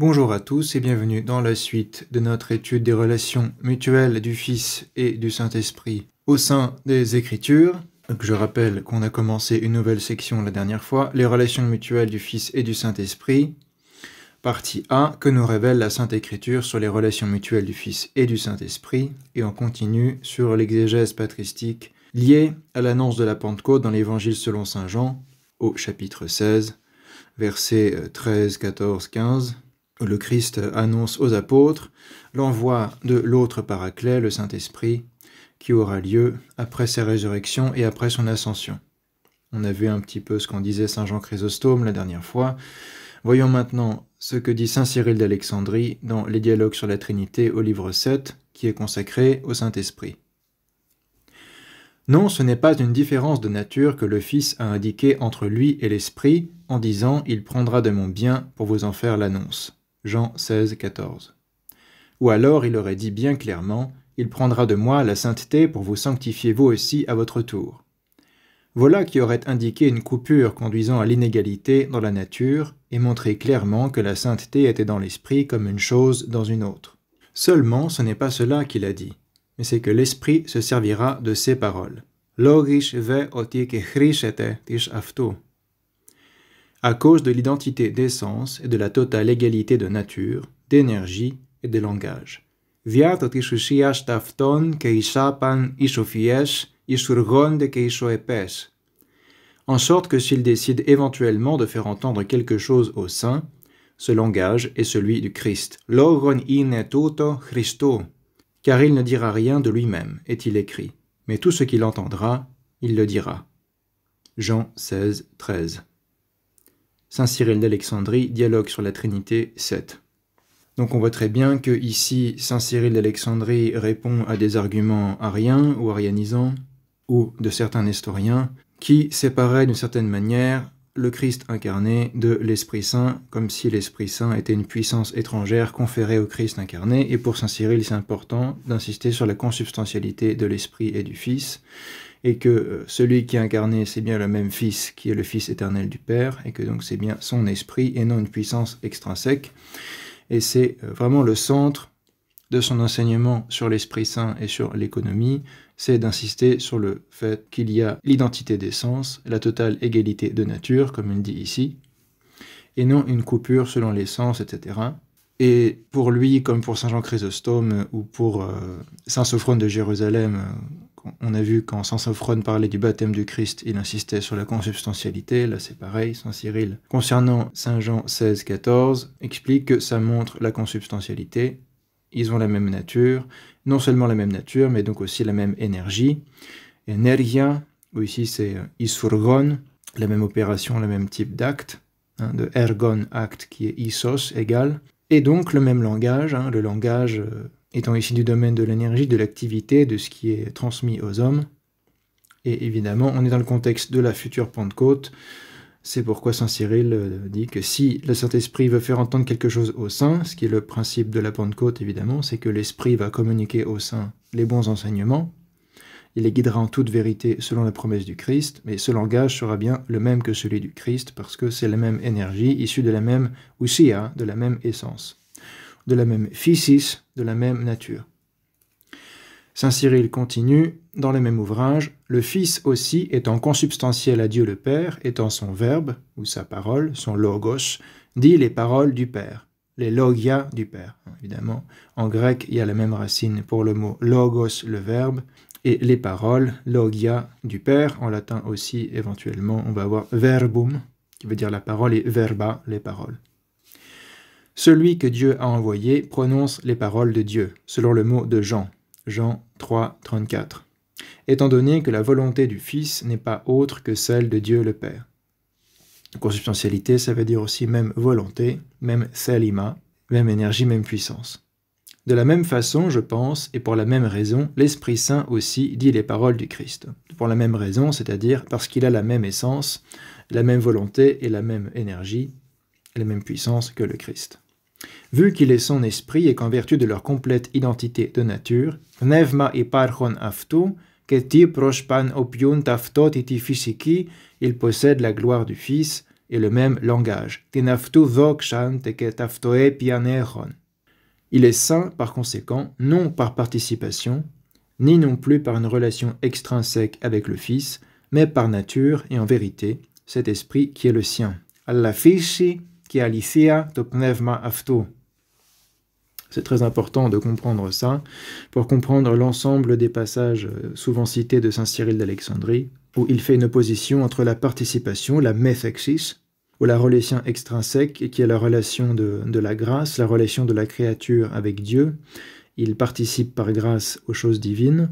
Bonjour à tous et bienvenue dans la suite de notre étude des relations mutuelles du Fils et du Saint-Esprit au sein des Écritures. Donc je rappelle qu'on a commencé une nouvelle section la dernière fois, les relations mutuelles du Fils et du Saint-Esprit, partie A, que nous révèle la Sainte Écriture sur les relations mutuelles du Fils et du Saint-Esprit, et on continue sur l'exégèse patristique liée à l'annonce de la Pentecôte dans l'Évangile selon saint Jean, au chapitre 16, versets 13, 14, 15, où le Christ annonce aux apôtres l'envoi de l'autre Paraclet, le Saint-Esprit, qui aura lieu après sa résurrection et après son ascension. On a vu un petit peu ce qu'en disait saint Jean Chrysostome la dernière fois. Voyons maintenant ce que dit saint Cyril d'Alexandrie dans les dialogues sur la Trinité au livre 7, qui est consacré au Saint-Esprit. Non, ce n'est pas une différence de nature que le Fils a indiquée entre lui et l'Esprit, en disant « Il prendra de mon bien pour vous en faire l'annonce ». Jean 16, 14. Ou alors il aurait dit bien clairement « Il prendra de moi la sainteté pour vous sanctifier vous aussi à votre tour ». Voilà qui aurait indiqué une coupure conduisant à l'inégalité dans la nature et montré clairement que la sainteté était dans l'esprit comme une chose dans une autre. Seulement, ce n'est pas cela qu'il a dit, mais c'est que l'esprit se servira de ces paroles. Logish ve oti kechrishete tish afto. À cause de l'identité d'essence et de la totale égalité de nature, d'énergie et de langage. Viat otishusiash tafton keishapan ishofiesh ishurgonde keishoepes. En sorte que s'il décide éventuellement de faire entendre quelque chose au saint, ce langage est celui du Christ. Logon ine tuto Christo. Car il ne dira rien de lui-même, est-il écrit, mais tout ce qu'il entendra, il le dira. Jean 16, 13. Saint Cyril d'Alexandrie, dialogue sur la Trinité 7. Donc on voit très bien que ici, saint Cyril d'Alexandrie répond à des arguments ariens ou arianisants, ou de certains nestoriens, qui séparaient d'une certaine manière le Christ incarné de l'Esprit Saint, comme si l'Esprit Saint était une puissance étrangère conférée au Christ incarné, et pour saint Cyril, c'est important d'insister sur la consubstantialité de l'Esprit et du Fils, et que celui qui est incarné, c'est bien le même Fils qui est le Fils éternel du Père, et que donc c'est bien son esprit et non une puissance extrinsèque. Et c'est vraiment le centre de son enseignement sur l'Esprit Saint et sur l'économie, c'est d'insister sur le fait qu'il y a l'identité d'essence, la totale égalité de nature, comme il dit ici, et non une coupure selon l'essence, etc. Et pour lui, comme pour saint Jean Chrysostome ou pour saint Sophrone de Jérusalem, on a vu quand saint Sophrone parlait du baptême du Christ, il insistait sur la consubstantialité, là c'est pareil, saint Cyril. Concernant saint Jean 16, 14, explique que ça montre la consubstantialité, ils ont la même nature, non seulement la même nature, mais donc aussi la même énergie. Energia, ou ici c'est isurgon, la même opération, le même type d'acte, de ergon, acte, qui est isos, égal, et donc le même langage, le langage étant ici du domaine de l'énergie, de l'activité, de ce qui est transmis aux hommes. Et évidemment, on est dans le contexte de la future Pentecôte. C'est pourquoi saint Cyril dit que si le Saint-Esprit veut faire entendre quelque chose aux saints, ce qui est le principe de la Pentecôte évidemment, c'est que l'Esprit va communiquer aux saints les bons enseignements, il les guidera en toute vérité selon la promesse du Christ, mais ce langage sera bien le même que celui du Christ, parce que c'est la même énergie, issue de la même ousia, de la même essence, de la même physis, de la même nature. Saint Cyril continue, dans le même ouvrage, le Fils aussi, étant consubstantiel à Dieu le Père, étant son Verbe, ou sa parole, son logos, dit les paroles du Père, les logia du Père. Évidemment, en grec, il y a la même racine pour le mot logos, le Verbe, et les paroles, logia du Père. En latin aussi, éventuellement, on va avoir verbum, qui veut dire la parole, et verba, les paroles. Celui que Dieu a envoyé prononce les paroles de Dieu, selon le mot de Jean. Jean 3, 34. Étant donné que la volonté du Fils n'est pas autre que celle de Dieu le Père. Consubstantialité, ça veut dire aussi même volonté, même thelima, même énergie, même puissance. De la même façon, je pense, et pour la même raison, l'Esprit Saint aussi dit les paroles du Christ. Pour la même raison, c'est-à-dire parce qu'il a la même essence, la même volonté et la même énergie, et la même puissance que le Christ. Vu qu'il est son esprit et qu'en vertu de leur complète identité de nature, Pneuma iparchon afto, keti proshpan opion taftot iti physiki, il possède la gloire du Fils et le même langage. Tenaftu zokshan teke taftoe pianeron. Il est saint, par conséquent, non par participation, ni non plus par une relation extrinsèque avec le Fils, mais par nature et en vérité, cet esprit qui est le sien. Alla fisi qui alicia to pneuma afto. C'est très important de comprendre ça pour comprendre l'ensemble des passages souvent cités de saint Cyril d'Alexandrie, où il fait une opposition entre la participation, la methexis, ou la relation extrinsèque, qui est la relation de la grâce, la relation de la créature avec Dieu. Il participe par grâce aux choses divines,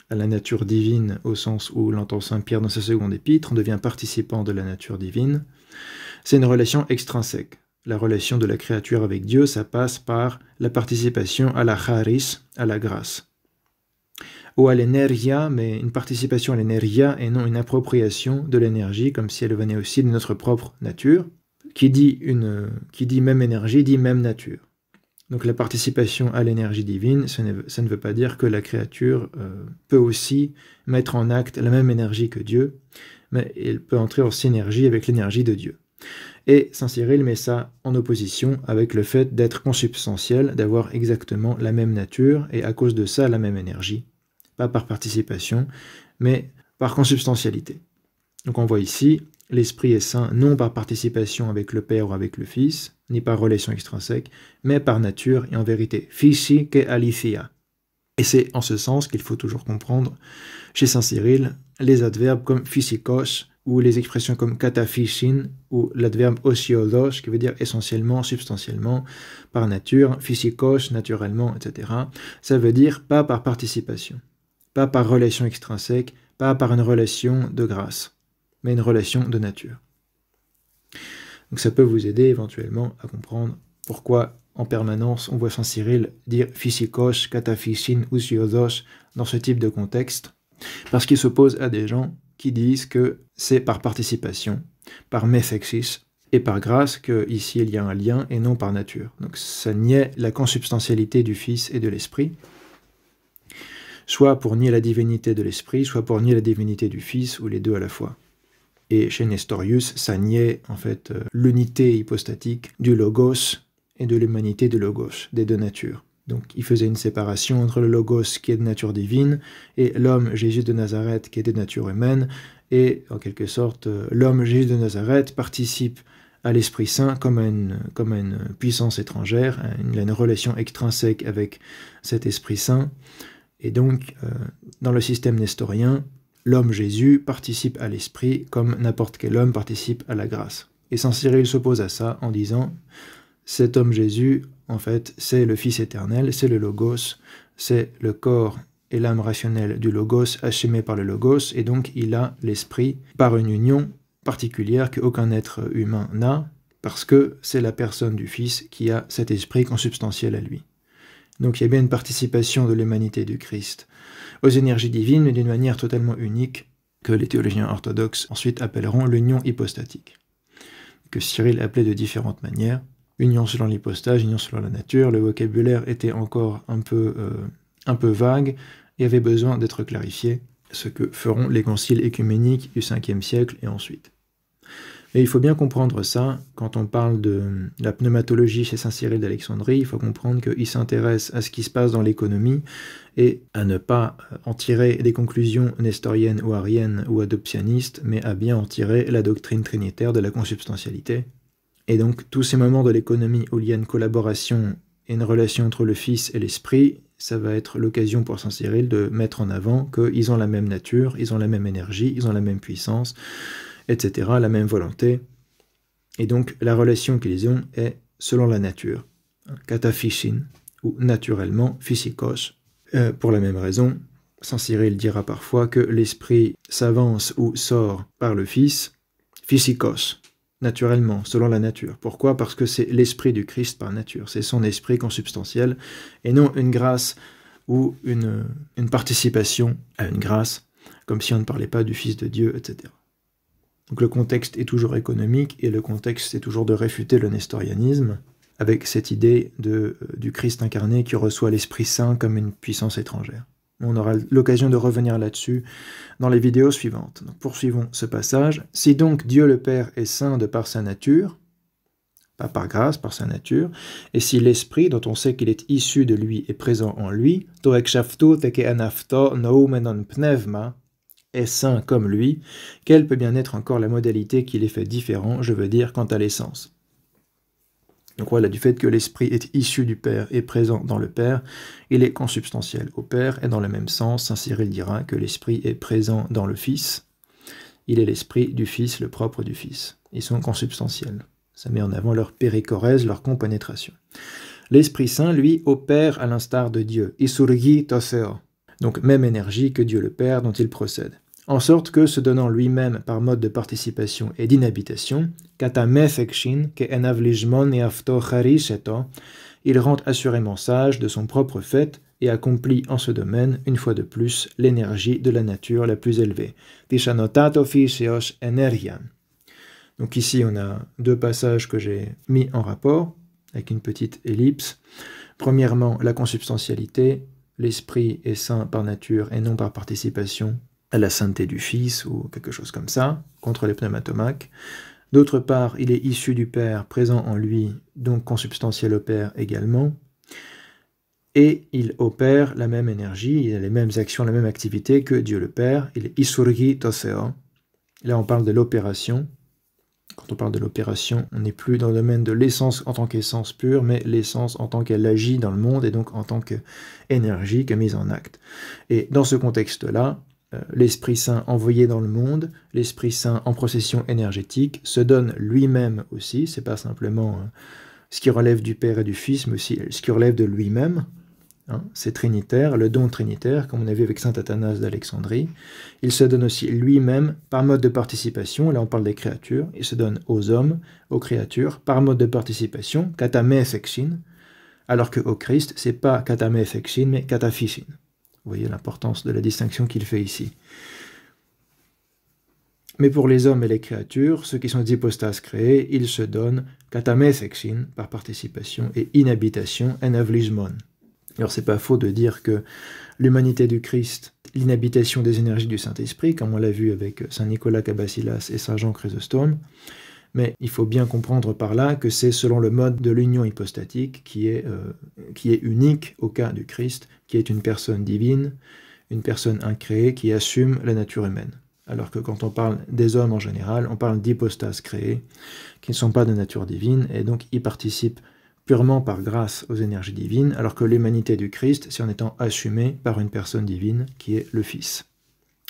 à la nature divine, au sens où l'entend saint Pierre dans sa seconde épître, on devient participant de la nature divine. C'est une relation extrinsèque. La relation de la créature avec Dieu, ça passe par la participation à la charis, à la grâce. Ou à l'énergia, mais une participation à l'énergia et non une appropriation de l'énergie, comme si elle venait aussi de notre propre nature. Qui dit même énergie, dit même nature. Donc la participation à l'énergie divine, ça ne veut pas dire que la créature peut aussi mettre en acte la même énergie que Dieu, mais elle peut entrer en synergie avec l'énergie de Dieu. Et saint Cyril met ça en opposition avec le fait d'être consubstantiel, d'avoir exactement la même nature, et à cause de ça, la même énergie. Pas par participation, mais par consubstantialité. Donc on voit ici, l'Esprit est saint non par participation avec le Père ou avec le Fils, ni par relation extrinsèque, mais par nature et en vérité. Fisi que alicia. Et c'est en ce sens qu'il faut toujours comprendre chez saint Cyril les adverbes comme physikos, ou les expressions comme kataphysin, ou l'adverbe osiodos, qui veut dire essentiellement, substantiellement, par nature, physikos, naturellement, etc. Ça veut dire pas par participation, pas par relation extrinsèque, pas par une relation de grâce, mais une relation de nature. Donc ça peut vous aider éventuellement à comprendre pourquoi en permanence on voit saint Cyril dire physikos, kataphysin, osiodos dans ce type de contexte, parce qu'il s'oppose à des gens qui disent que c'est par participation, par methexis, et par grâce qu'ici il y a un lien et non par nature. Donc ça niait la consubstantialité du Fils et de l'Esprit, soit pour nier la divinité de l'Esprit, soit pour nier la divinité du Fils, ou les deux à la fois. Et chez Nestorius, ça niait en fait l'unité hypostatique du Logos et de l'humanité du Logos, des deux natures. Donc il faisait une séparation entre le Logos qui est de nature divine et l'homme Jésus de Nazareth qui est de nature humaine, et en quelque sorte l'homme Jésus de Nazareth participe à l'Esprit Saint comme à une puissance étrangère, il a une relation extrinsèque avec cet Esprit Saint, et donc dans le système nestorien, l'homme Jésus participe à l'Esprit comme n'importe quel homme participe à la grâce. Et saint Cyril s'oppose à ça en disant cet homme Jésus, en fait, c'est le Fils éternel, c'est le Logos, c'est le corps et l'âme rationnelle du Logos, achémé par le Logos, et donc il a l'Esprit par une union particulière qu'aucun être humain n'a, parce que c'est la personne du Fils qui a cet esprit consubstantiel à lui. Donc il y a bien une participation de l'humanité du Christ aux énergies divines, mais d'une manière totalement unique, que les théologiens orthodoxes ensuite appelleront l'union hypostatique, que Cyril appelait de différentes manières. Union selon l'hypostage, union selon la nature, le vocabulaire était encore un peu vague et avait besoin d'être clarifié, ce que feront les conciles écuméniques du 5e siècle et ensuite. Mais il faut bien comprendre ça, quand on parle de la pneumatologie chez saint Cyril d'Alexandrie, il faut comprendre qu'il s'intéresse à ce qui se passe dans l'économie et à ne pas en tirer des conclusions nestoriennes ou ariennes ou adoptionnistes, mais à bien en tirer la doctrine trinitaire de la consubstantialité. Et donc tous ces moments de l'économie où il y a une collaboration et une relation entre le Fils et l'Esprit, ça va être l'occasion pour saint Cyril de mettre en avant qu'ils ont la même nature, ils ont la même énergie, ils ont la même puissance, etc., la même volonté. Et donc la relation qu'ils ont est selon la nature, kataphysin, ou naturellement, physikos. Pour la même raison, saint Cyril dira parfois que l'Esprit s'avance ou sort par le Fils, physikos, naturellement, selon la nature. Pourquoi? Parce que c'est l'Esprit du Christ par nature, c'est son esprit consubstantiel, et non une grâce ou une participation à une grâce, comme si on ne parlait pas du Fils de Dieu, etc. Donc le contexte est toujours économique, et le contexte est toujours de réfuter le nestorianisme, avec cette idée du Christ incarné qui reçoit l'Esprit Saint comme une puissance étrangère. On aura l'occasion de revenir là-dessus dans les vidéos suivantes. Donc, poursuivons ce passage. Si donc Dieu le Père est saint de par sa nature, pas par grâce, par sa nature, et si l'Esprit, dont on sait qu'il est issu de lui, est présent en lui, est saint comme lui, quelle peut bien être encore la modalité qui les fait différents, je veux dire, quant à l'essence. Donc voilà, du fait que l'Esprit est issu du Père et présent dans le Père, il est consubstantiel au Père, et dans le même sens, saint Cyril dira que l'Esprit est présent dans le Fils, il est l'Esprit du Fils, le propre du Fils. Ils sont consubstantiels. Ça met en avant leur péricorèse, leur compénétration. L'Esprit Saint, lui, opère à l'instar de Dieu. Isurgi toseo. Donc même énergie que Dieu le Père dont il procède. En sorte que, se donnant lui-même par mode de participation et d'inhabitation, il rend assurément sage de son propre fait et accomplit en ce domaine, une fois de plus, l'énergie de la nature la plus élevée. Tishanotato physios energian. Donc ici, on a deux passages que j'ai mis en rapport, avec une petite ellipse. Premièrement, la consubstantialité. L'Esprit est saint par nature et non par participation à la sainteté du Fils, ou quelque chose comme ça, contre les pneumatomaques. D'autre part, il est issu du Père, présent en lui, donc consubstantiel au Père également. Et il opère la même énergie, il a les mêmes actions, la même activité que Dieu le Père. Il est isurgi toseo. Là, on parle de l'opération. Quand on parle de l'opération, on n'est plus dans le domaine de l'essence en tant qu'essence pure, mais l'essence en tant qu'elle agit dans le monde et donc en tant qu'énergie, que mise en acte. Et dans ce contexte-là, l'Esprit Saint envoyé dans le monde, l'Esprit Saint en procession énergétique, se donne lui-même aussi, c'est pas simplement ce qui relève du Père et du Fils, mais aussi ce qui relève de lui-même. Hein, c'est trinitaire, le don trinitaire, comme on a vu avec saint Athanase d'Alexandrie. Il se donne aussi lui-même par mode de participation, là on parle des créatures, il se donne aux hommes, aux créatures, par mode de participation, katame effexin, alors qu'au Christ, c'est pas katame effexin, mais kataphysin. Vous voyez l'importance de la distinction qu'il fait ici. Mais pour les hommes et les créatures, ceux qui sont des hypostases créées, ils se donnent katame effexin, par participation, et inhabitation, enavlismon. Alors c'est pas faux de dire que l'humanité du Christ, l'inhabitation des énergies du Saint-Esprit, comme on l'a vu avec saint Nicolas Cabasilas et saint Jean Chrysostome, mais il faut bien comprendre par là que c'est selon le mode de l'union hypostatique qui est unique au cas du Christ, qui est une personne divine, une personne incréée qui assume la nature humaine. Alors que quand on parle des hommes en général, on parle d'hypostases créées, qui ne sont pas de nature divine, et donc y participent purement par grâce aux énergies divines, alors que l'humanité du Christ, c'est en étant assumée par une personne divine qui est le Fils,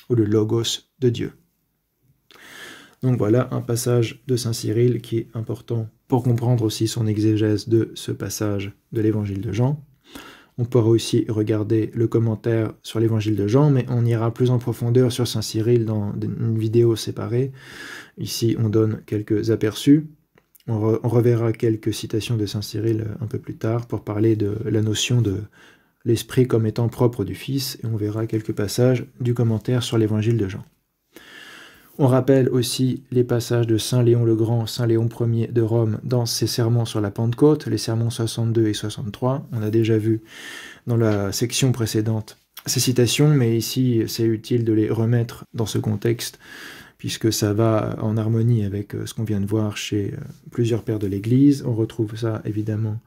ou le Logos de Dieu. Donc voilà un passage de saint Cyril qui est important pour comprendre aussi son exégèse de ce passage de l'évangile de Jean. On pourra aussi regarder le commentaire sur l'évangile de Jean, mais on ira plus en profondeur sur saint Cyril dans une vidéo séparée. Ici, on donne quelques aperçus. On reverra quelques citations de saint Cyril un peu plus tard pour parler de la notion de l'Esprit comme étant propre du Fils, et on verra quelques passages du commentaire sur l'évangile de Jean. On rappelle aussi les passages de saint Léon le Grand, saint Léon Ier de Rome dans ses sermons sur la Pentecôte, les sermons 62 et 63. On a déjà vu dans la section précédente ces citations, mais ici c'est utile de les remettre dans ce contexte, puisque ça va en harmonie avec ce qu'on vient de voir chez plusieurs pères de l'Église. On retrouve ça évidemment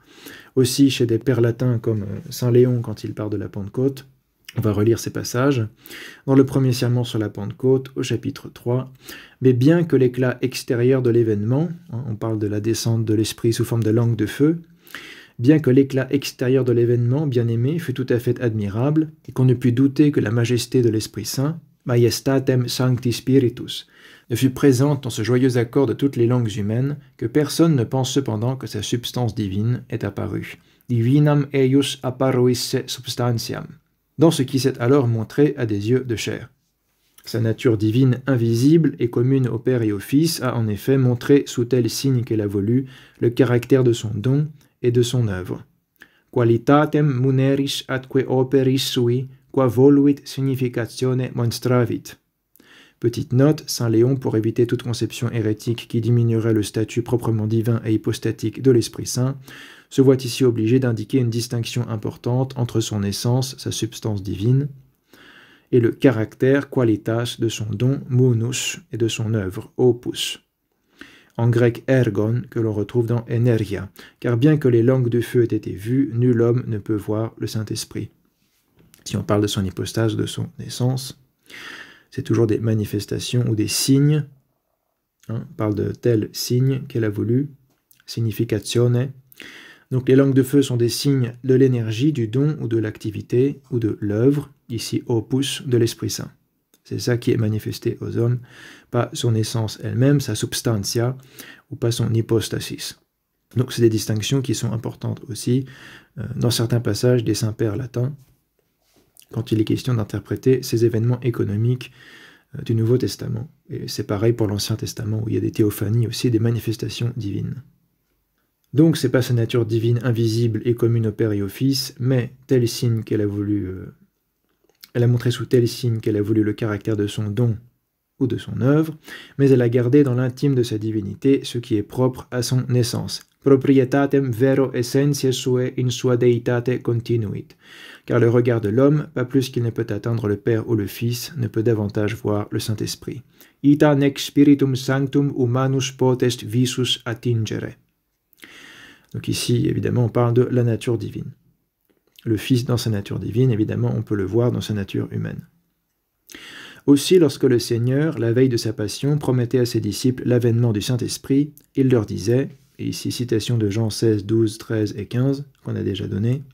aussi chez des pères latins comme saint Léon quand il parle de la Pentecôte. On va relire ces passages. Dans le premier sermon sur la Pentecôte, au chapitre 3, « Mais bien que l'éclat extérieur de l'événement, on parle de la descente de l'Esprit sous forme de langue de feu, bien que l'éclat extérieur de l'événement, bien-aimé, fût tout à fait admirable, et qu'on ne pût douter que la majesté de l'Esprit Saint, Majestatem Sancti Spiritus, ne fut présente dans ce joyeux accord de toutes les langues humaines, que personne ne pense cependant que sa substance divine est apparue. Divinam eius apparuisse substantiam, dans ce qui s'est alors montré à des yeux de chair. Sa nature divine invisible et commune au Père et au Fils a en effet montré sous tel signe qu'elle a voulu le caractère de son don et de son œuvre. Qualitatem muneris atque operis sui, qua voluit significatione monstravit. Petite note, saint Léon, pour éviter toute conception hérétique qui diminuerait le statut proprement divin et hypostatique de l'Esprit Saint, se voit ici obligé d'indiquer une distinction importante entre son essence, sa substance divine, et le caractère, qualitas, de son don, munus, et de son œuvre, opus. En grec ergon, que l'on retrouve dans energia, car bien que les langues de feu aient été vues, nul homme ne peut voir le Saint-Esprit. Si on parle de son hypostase, de son essence, c'est toujours des manifestations ou des signes. On parle de tel signe qu'elle a voulu, significatione. Donc les langues de feu sont des signes de l'énergie, du don ou de l'activité ou de l'œuvre, ici opus, de l'Esprit Saint. C'est ça qui est manifesté aux hommes, pas son essence elle-même, sa substantia, ou pas son hypostasis. Donc c'est des distinctions qui sont importantes aussi dans certains passages des saints-pères latins, quand il est question d'interpréter ces événements économiques du Nouveau Testament. Et c'est pareil pour l'Ancien Testament, où il y a des théophanies aussi, des manifestations divines. Donc c'est pas sa nature divine invisible et commune au Père et au Fils, mais tel signe qu'elle a voulu... Elle a montré sous tel signe qu'elle a voulu le caractère de son don ou de son œuvre, mais elle a gardé dans l'intime de sa divinité ce qui est propre à son essence. Proprietatem vero essentiae suae in sua deitate continuit. Car le regard de l'homme, pas plus qu'il ne peut atteindre le Père ou le Fils, ne peut davantage voir le Saint-Esprit. Ita nec spiritum sanctum humanus potest visus attingere. Donc ici, évidemment, on parle de la nature divine. Le Fils dans sa nature divine, évidemment, on peut le voir dans sa nature humaine. Aussi, lorsque le Seigneur, la veille de sa passion, promettait à ses disciples l'avènement du Saint-Esprit, il leur disait, et ici citation de Jean 16, 12, 13 et 15, qu'on a déjà donné,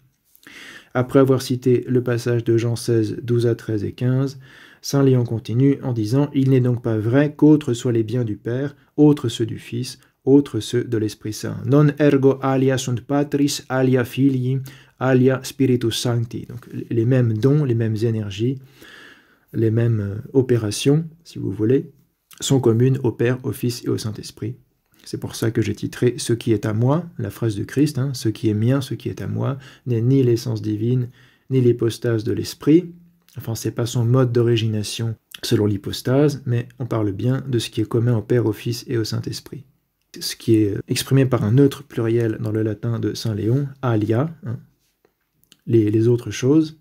après avoir cité le passage de Jean 16, 12 à 13 et 15, Saint Léon continue en disant « Il n'est donc pas vrai qu'autres soient les biens du Père, autres ceux du Fils, autres ceux de l'Esprit Saint. Non ergo alia sunt patris, alia filii, alia spiritus sancti. » Donc les mêmes dons, les mêmes énergies, les mêmes opérations, si vous voulez, sont communes au Père, au Fils et au Saint-Esprit. C'est pour ça que j'ai titré « Ce qui est à moi », la phrase du Christ, « Ce qui est mien, ce qui est à moi, n'est ni l'essence divine, ni l'hypostase de l'Esprit ». Enfin, c'est pas son mode d'origination selon l'hypostase, mais on parle bien de ce qui est commun au Père, au Fils et au Saint-Esprit. Ce qui est exprimé par un neutre pluriel dans le latin de Saint Léon, alia, les autres choses,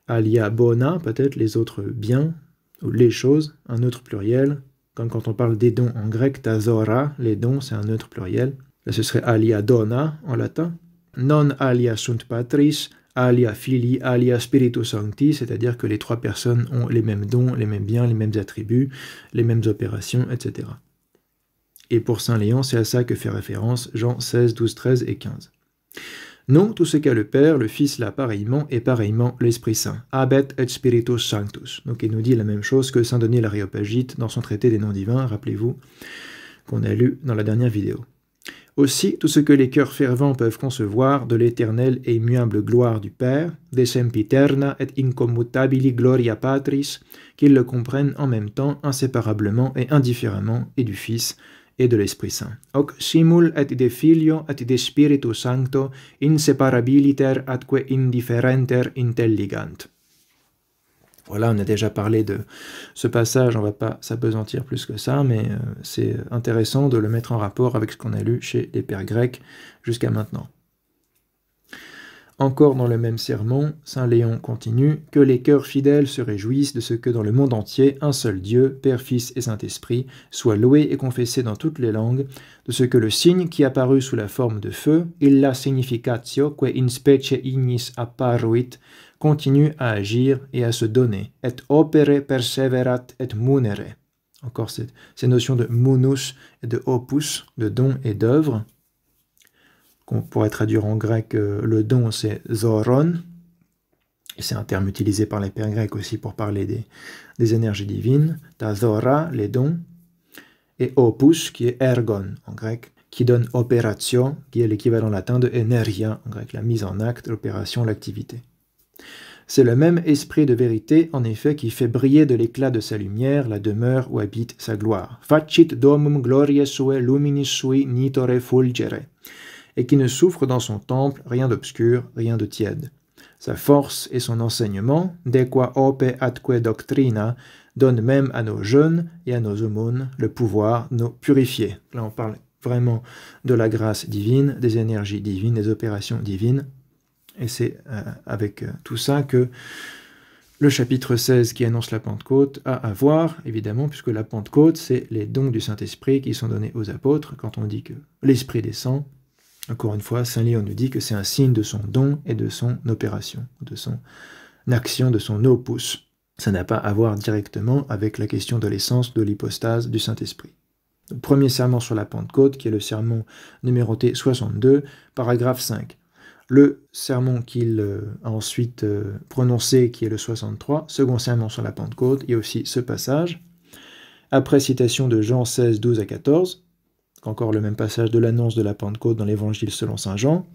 alia bona, peut-être les autres biens, ou les choses, un neutre pluriel, comme quand on parle des dons en grec, tazora, les dons, c'est un neutre pluriel. Là, ce serait alia dona en latin. Non alia sunt patris, alia filii, alia spiritus sancti, c'est-à-dire que les trois personnes ont les mêmes dons, les mêmes biens, les mêmes attributs, les mêmes opérations, etc. Et pour Saint Léon, c'est à ça que fait référence Jean 16, 12, 13 et 15. Non, tout ce qu'a le Père, le Fils l'a pareillement, et pareillement l'Esprit Saint. Habet et Spiritus Sanctus. Donc il nous dit la même chose que Saint Denis l'Aréopagite dans son traité des noms divins, rappelez-vous, qu'on a lu dans la dernière vidéo. Aussi, tout ce que les cœurs fervents peuvent concevoir de l'éternelle et immuable gloire du Père, de sempiterna et incommutabili gloria Patris, qu'ils le comprennent en même temps, inséparablement et indifféremment, et du Fils, et de l'Esprit Saint. Hoc simul et de Filio et de Spiritu Sancto inseparabiliter atque indifferenter intelligant. Voilà, on a déjà parlé de ce passage, on ne va pas s'apesantir plus que ça, mais c'est intéressant de le mettre en rapport avec ce qu'on a lu chez les pères grecs jusqu'à maintenant. Encore dans le même sermon, Saint Léon continue « Que les cœurs fidèles se réjouissent de ce que dans le monde entier, un seul Dieu, Père, Fils et Saint-Esprit, soit loué et confessé dans toutes les langues, de ce que le signe qui apparut sous la forme de feu, illa significatio que in specie ignis apparuit, continue à agir et à se donner, et opere perseverat et munere. » Encore ces notions de munus et de opus, de don et d'œuvre, qu'on pourrait traduire en grec, le don c'est zoron, et c'est un terme utilisé par les pères grecs aussi pour parler des énergies divines, ta zora, les dons, et opus qui est ergon en grec, qui donne opération, qui est l'équivalent latin de energia en grec, la mise en acte, l'opération, l'activité. C'est le même esprit de vérité, en effet, qui fait briller de l'éclat de sa lumière la demeure où habite sa gloire. Facit domum gloriae suae luminis sui nitore fulgere, et qui ne souffre dans son temple rien d'obscur, rien de tiède. Sa force et son enseignement, de qua ope atque doctrina, donnent même à nos jeûnes et à nos aumônes le pouvoir de nous purifier. Là, on parle vraiment de la grâce divine, des énergies divines, des opérations divines. Et c'est avec tout ça que Le chapitre 16 qui annonce la Pentecôte a à voir, évidemment, puisque la Pentecôte, c'est les dons du Saint-Esprit qui sont donnés aux apôtres. Quand on dit que l'Esprit descend, encore une fois, Saint Léon nous dit que c'est un signe de son don et de son opération, de son action, de son opus. Ça n'a pas à voir directement avec la question de l'essence, de l'hypostase du Saint-Esprit. Le premier sermon sur la Pentecôte, qui est le sermon numéroté 62, paragraphe 5. Le sermon qu'il a ensuite prononcé, qui est le 63, second sermon sur la Pentecôte, il y a aussi ce passage. Après citation de Jean 16, 12 à 14, encore le même passage de l'annonce de la Pentecôte dans l'Évangile selon saint Jean,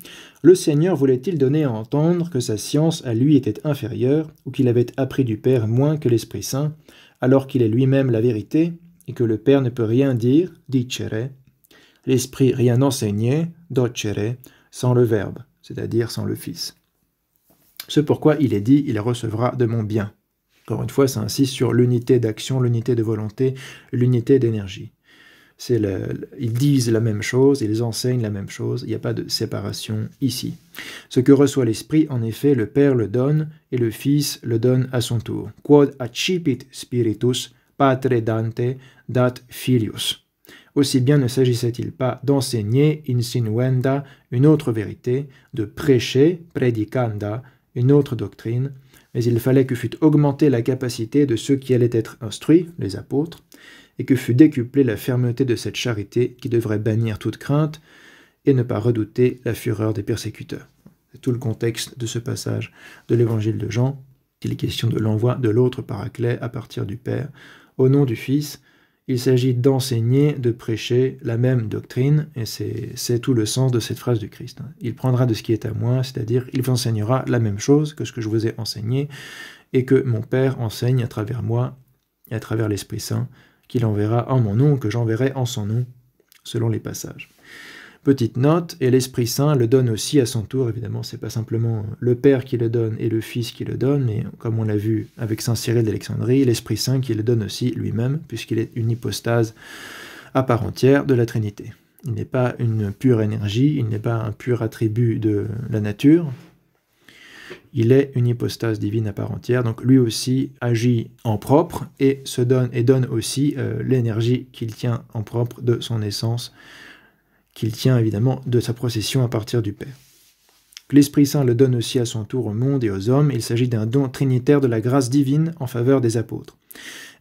le Seigneur voulait-il donner à entendre que sa science à lui était inférieure, ou qu'il avait appris du Père moins que l'Esprit Saint, alors qu'il est lui-même la vérité, et que le Père ne peut rien dire, dicere, l'Esprit rien enseigner, docere, sans le Verbe, c'est-à-dire sans le Fils. Ce pourquoi il est dit, il recevra de mon bien. Encore une fois, ça insiste sur l'unité d'action, l'unité de volonté, l'unité d'énergie. Ils disent la même chose, ils enseignent la même chose, il n'y a pas de séparation ici. Ce que reçoit l'Esprit, en effet, le Père le donne, et le Fils le donne à son tour. Quod accipit Spiritus, Patre Dante, dat Filius. Aussi bien ne s'agissait-il pas d'enseigner, insinuenda, une autre vérité, de prêcher, predicanda, une autre doctrine, mais il fallait que fût augmentée la capacité de ceux qui allaient être instruits, les apôtres, et que fût décuplée la fermeté de cette charité qui devrait bannir toute crainte et ne pas redouter la fureur des persécuteurs. C'est tout le contexte de ce passage de l'Évangile de Jean. Il est question de l'envoi de l'autre Paraclet à partir du Père, au nom du Fils. Il s'agit d'enseigner, de prêcher la même doctrine, et c'est tout le sens de cette phrase du Christ. Il prendra de ce qui est à moi, c'est-à-dire il vous enseignera la même chose que ce que je vous ai enseigné, et que mon Père enseigne à travers moi et à travers l'Esprit Saint, qu'il enverra en mon nom, que j'enverrai en son nom, selon les passages. Petite note, et l'Esprit Saint le donne aussi à son tour, évidemment, c'est pas simplement le Père qui le donne et le Fils qui le donne, mais comme on l'a vu avec saint Cyril d'Alexandrie, l'Esprit Saint qui le donne aussi lui-même, puisqu'il est une hypostase à part entière de la Trinité. Il n'est pas une pure énergie, il n'est pas un pur attribut de la nature, il est une hypostase divine à part entière, donc lui aussi agit en propre et donne aussi l'énergie qu'il tient en propre de son essence, qu'il tient évidemment de sa procession à partir du Père. L'Esprit Saint le donne aussi à son tour au monde et aux hommes, il s'agit d'un don trinitaire de la grâce divine en faveur des apôtres.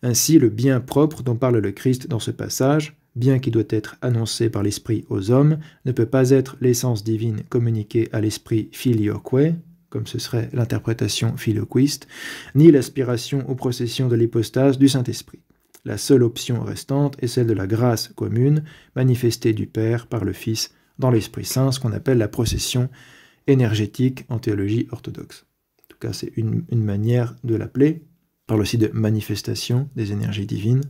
Ainsi, le bien propre dont parle le Christ dans ce passage, bien qui doit être annoncé par l'Esprit aux hommes, ne peut pas être l'essence divine communiquée à l'Esprit filioque, comme ce serait l'interprétation philoquiste, ni l'aspiration aux processions de l'hypostase du Saint-Esprit. La seule option restante est celle de la grâce commune, manifestée du Père par le Fils dans l'Esprit Saint, ce qu'on appelle la procession énergétique en théologie orthodoxe. En tout cas, c'est une manière de l'appeler. On parle aussi de manifestation des énergies divines.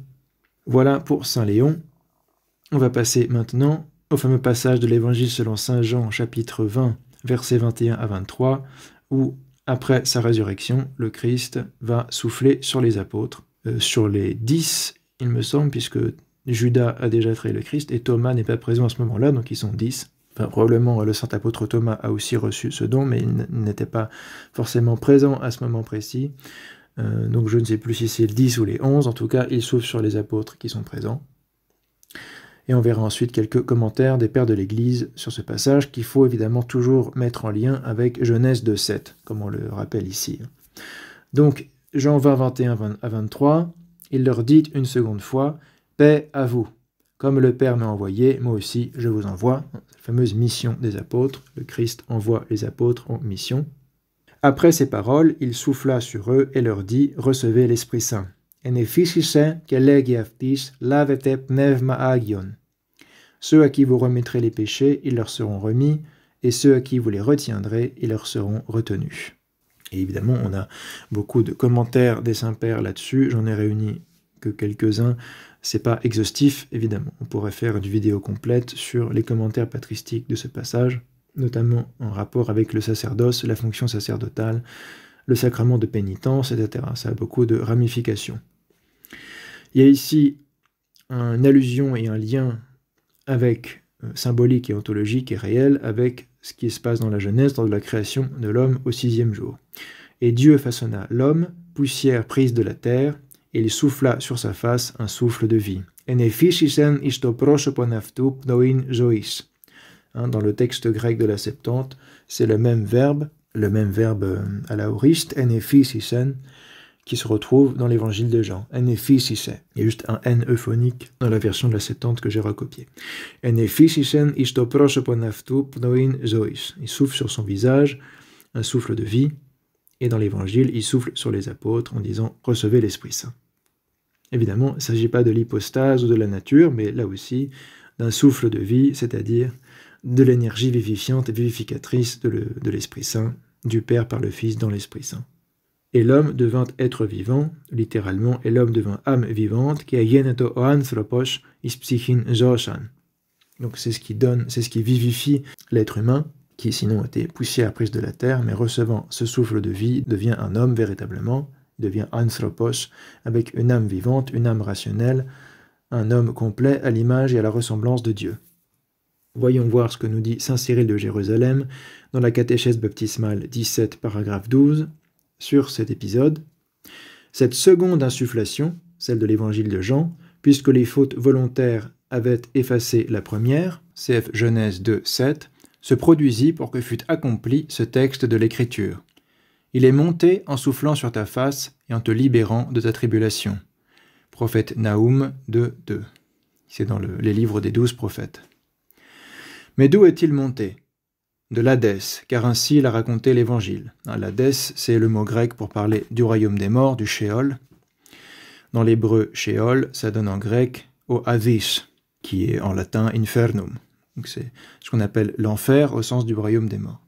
Voilà pour Saint Léon. On va passer maintenant au fameux passage de l'Évangile selon saint Jean, chapitre 20, versets 21 à 23, où, après sa résurrection, le Christ va souffler sur les apôtres, sur les 10, il me semble, puisque Judas a déjà trahi le Christ, et Thomas n'est pas présent à ce moment-là, donc ils sont 10. Enfin, probablement le saint apôtre Thomas a aussi reçu ce don, mais il n'était pas forcément présent à ce moment précis. Donc je ne sais plus si c'est le 10 ou les 11, en tout cas, il souffle sur les apôtres qui sont présents. Et on verra ensuite quelques commentaires des pères de l'Église sur ce passage qu'il faut évidemment toujours mettre en lien avec Genèse 2.7, comme on le rappelle ici. Donc, Jean 20, 21 à 23, il leur dit une seconde fois, « Paix à vous. Comme le Père m'a envoyé, moi aussi je vous envoie. » La fameuse mission des apôtres, le Christ envoie les apôtres en mission. Après ces paroles, il souffla sur eux et leur dit, « Recevez l'Esprit Saint. » Ceux à qui vous remettrez les péchés, ils leur seront remis, et ceux à qui vous les retiendrez, ils leur seront retenus. Et évidemment, on a beaucoup de commentaires des saints-pères là-dessus, j'en ai réuni que quelques-uns, c'est pas exhaustif, évidemment. On pourrait faire une vidéo complète sur les commentaires patristiques de ce passage, notamment en rapport avec le sacerdoce, la fonction sacerdotale, le sacrement de pénitence, etc. Ça a beaucoup de ramifications. Il y a ici une allusion et un lien avec symbolique et ontologique et réel avec ce qui se passe dans la Genèse, dans la création de l'homme au 6e jour. Et Dieu façonna l'homme poussière prise de la terre, et il souffla sur sa face un souffle de vie. Dans le texte grec de la Septante, c'est le même verbe à l'aoriste, enephysisen, qui se retrouve dans l'évangile de Jean. Enephysise. Il y a juste un N euphonique dans la version de la Septante que j'ai recopiée. Enephysisen isto prosopon pnoin zois. Il souffle sur son visage un souffle de vie, et dans l'évangile, il souffle sur les apôtres en disant « Recevez l'Esprit Saint ». Évidemment, il ne s'agit pas de l'hypostase ou de la nature, mais là aussi, d'un souffle de vie, c'est-à-dire de l'énergie vivifiante et vivificatrice de l'Esprit Saint, du Père par le Fils dans l'Esprit Saint. Et l'homme devint être vivant, littéralement, et l'homme devint âme vivante, qui a yeneto o anthropos is psychin zoshan. Donc c'est ce qui vivifie l'être humain, qui sinon était poussière prise de la terre, mais recevant ce souffle de vie, devient un homme véritablement, devient anthropos, avec une âme vivante, une âme rationnelle, un homme complet à l'image et à la ressemblance de Dieu. Voyons voir ce que nous dit saint Cyril de Jérusalem dans la catéchèse baptismale 17, paragraphe 12, sur cet épisode. Cette seconde insufflation, celle de l'évangile de Jean, puisque les fautes volontaires avaient effacé la première, cf. Genèse 2, 7, se produisit pour que fût accompli ce texte de l'Écriture. Il est monté en soufflant sur ta face et en te libérant de ta tribulation. Prophète Naoum 2, 2. C'est dans les livres des 12 prophètes. Mais d'où est-il monté ? De l'Hadès, car ainsi l'a raconté l'Évangile. L'Hadès, c'est le mot grec pour parler du royaume des morts, du Sheol. Dans l'hébreu, Sheol, ça donne en grec au Hadis, qui est en latin infernum. Donc c'est ce qu'on appelle l'enfer au sens du royaume des morts.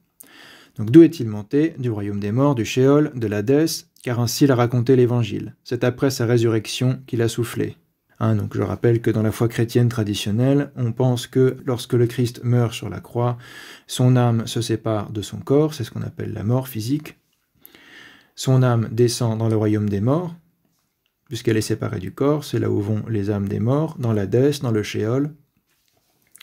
Donc d'où est-il monté ? Du royaume des morts, du Sheol, de l'Hadès, car ainsi l'a raconté l'Évangile. C'est après sa résurrection qu'il a soufflé. Donc je rappelle que dans la foi chrétienne traditionnelle, on pense que lorsque le Christ meurt sur la croix, son âme se sépare de son corps, c'est ce qu'on appelle la mort physique. Son âme descend dans le royaume des morts, puisqu'elle est séparée du corps, c'est là où vont les âmes des morts, dans l'Hadès, dans le Sheol,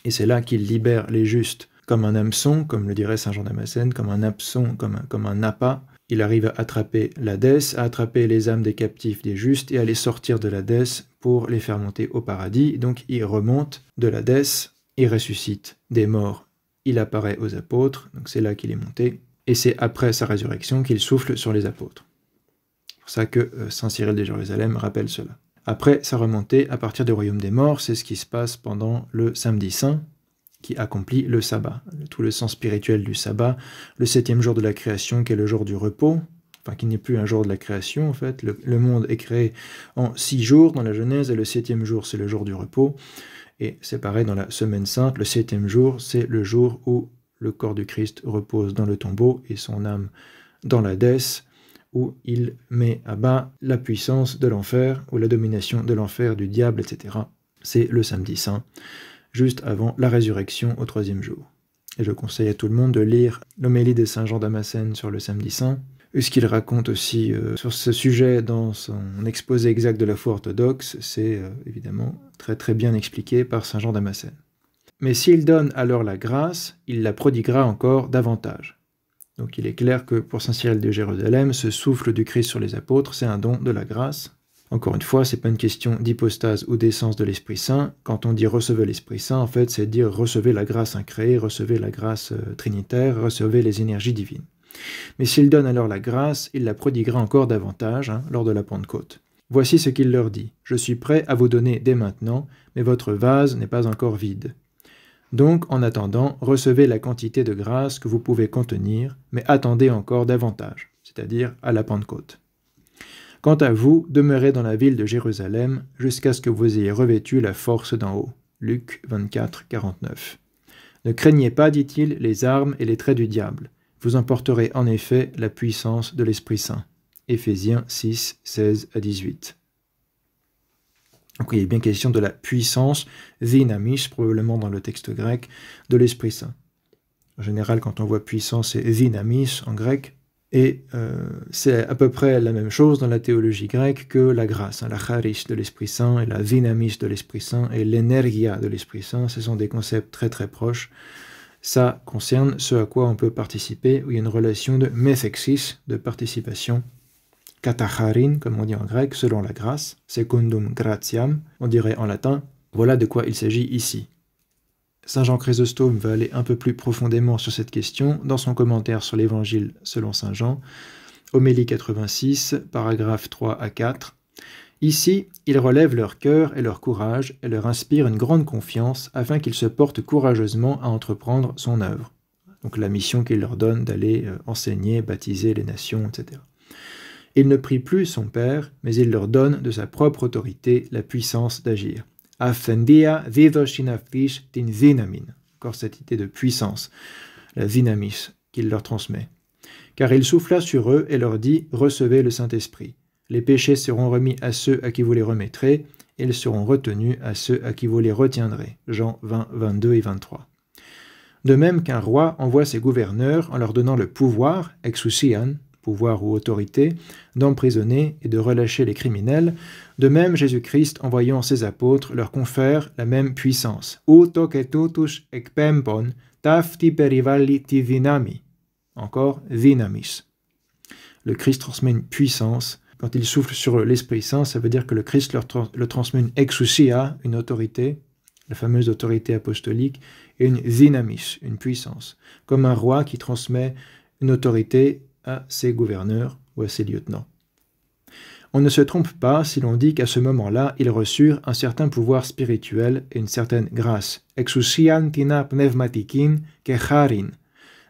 et c'est là qu'il libère les justes comme un hameçon, comme le dirait saint Jean Damascène, comme un hameçon, comme un appât. Il arrive à attraper l'Hadès, à attraper les âmes des captifs des justes et à les sortir de l'Hadès pour les faire monter au paradis. Donc il remonte de l'Hadès, il ressuscite des morts, il apparaît aux apôtres, donc c'est là qu'il est monté, et c'est après sa résurrection qu'il souffle sur les apôtres. C'est pour ça que saint Cyril de Jérusalem rappelle cela. Après sa remontée, à partir du royaume des morts, c'est ce qui se passe pendant le samedi saint, qui accomplit le sabbat, tout le sens spirituel du sabbat, le 7e jour de la création qui est le jour du repos, enfin qui n'est plus un jour de la création en fait, le monde est créé en 6 jours dans la Genèse et le 7e jour c'est le jour du repos, et c'est pareil dans la semaine sainte, le 7e jour c'est le jour où le corps du Christ repose dans le tombeau et son âme dans l'Hadès, où il met à bas la puissance de l'enfer, ou la domination de l'enfer, du diable, etc. C'est le samedi saint, juste avant la résurrection au 3e jour. Et je conseille à tout le monde de lire l'homélie de saint Jean Damascène sur le samedi saint, et ce qu'il raconte aussi sur ce sujet dans son exposé exact de la foi orthodoxe, c'est évidemment très très bien expliqué par saint Jean Damascène. Mais s'il donne alors la grâce, il la prodiguera encore davantage. Donc il est clair que pour saint Cyril de Jérusalem, ce souffle du Christ sur les apôtres, c'est un don de la grâce. Encore une fois, c'est pas une question d'hypostase ou d'essence de l'Esprit Saint. Quand on dit recevez l'Esprit Saint, en fait, c'est dire recevez la grâce incréée, recevez la grâce trinitaire, recevez les énergies divines. Mais s'il donne alors la grâce, il la prodiguera encore davantage lors de la Pentecôte. Voici ce qu'il leur dit. Je suis prêt à vous donner dès maintenant, mais votre vase n'est pas encore vide. Donc, en attendant, recevez la quantité de grâce que vous pouvez contenir, mais attendez encore davantage, c'est-à-dire à la Pentecôte. Quant à vous, demeurez dans la ville de Jérusalem jusqu'à ce que vous ayez revêtu la force d'en haut. Luc 24, 49. Ne craignez pas, dit-il, les armes et les traits du diable. Vous emporterez en effet la puissance de l'Esprit Saint. Éphésiens 6, 16 à 18. Donc il est bien question de la puissance, dynamis, probablement dans le texte grec, de l'Esprit Saint. En général, quand on voit puissance, c'est dynamis en grec, et c'est à peu près la même chose dans la théologie grecque que la grâce, la charis de l'Esprit Saint, et la dynamis de l'Esprit Saint, et l'energia de l'Esprit Saint, ce sont des concepts très très proches. Ça concerne ce à quoi on peut participer, où il y a une relation de methexis, de participation, katacharin, comme on dit en grec, selon la grâce, secundum gratiam, on dirait en latin. Voilà de quoi il s'agit ici. Saint Jean Chrysostome va aller un peu plus profondément sur cette question dans son commentaire sur l'Évangile selon saint Jean, Homélie 86, paragraphes 3 à 4. Ici, il relève leur cœur et leur courage et leur inspire une grande confiance afin qu'ils se portent courageusement à entreprendre son œuvre. Donc la mission qu'il leur donne d'aller enseigner, baptiser les nations, etc. Il ne prie plus son Père, mais il leur donne de sa propre autorité la puissance d'agir. Affendia vidoshinaftish tin dynamin. Encore cette idée de puissance, la dynamis qu'il leur transmet. Car il souffla sur eux et leur dit « Recevez le Saint-Esprit. Les péchés seront remis à ceux à qui vous les remettrez, et ils seront retenus à ceux à qui vous les retiendrez. » Jean 20, 22 et 23. De même qu'un roi envoie ses gouverneurs en leur donnant le pouvoir, exousian, pouvoir ou autorité, d'emprisonner et de relâcher les criminels, de même Jésus-Christ, envoyant ses apôtres, leur confère la même puissance. Uto que tutus ekpempon tafti perivalli ti dynami. Encore, dynamis. Le Christ transmet une puissance. Quand il souffle sur l'Esprit Saint, ça veut dire que le Christ leur transmet une exousia, une autorité, la fameuse autorité apostolique, et une dynamis, une puissance, comme un roi qui transmet une autorité à ses gouverneurs ou à ses lieutenants. On ne se trompe pas si l'on dit qu'à ce moment-là, ils reçurent un certain pouvoir spirituel et une certaine grâce. Exousian tina pneumatikin kecharin.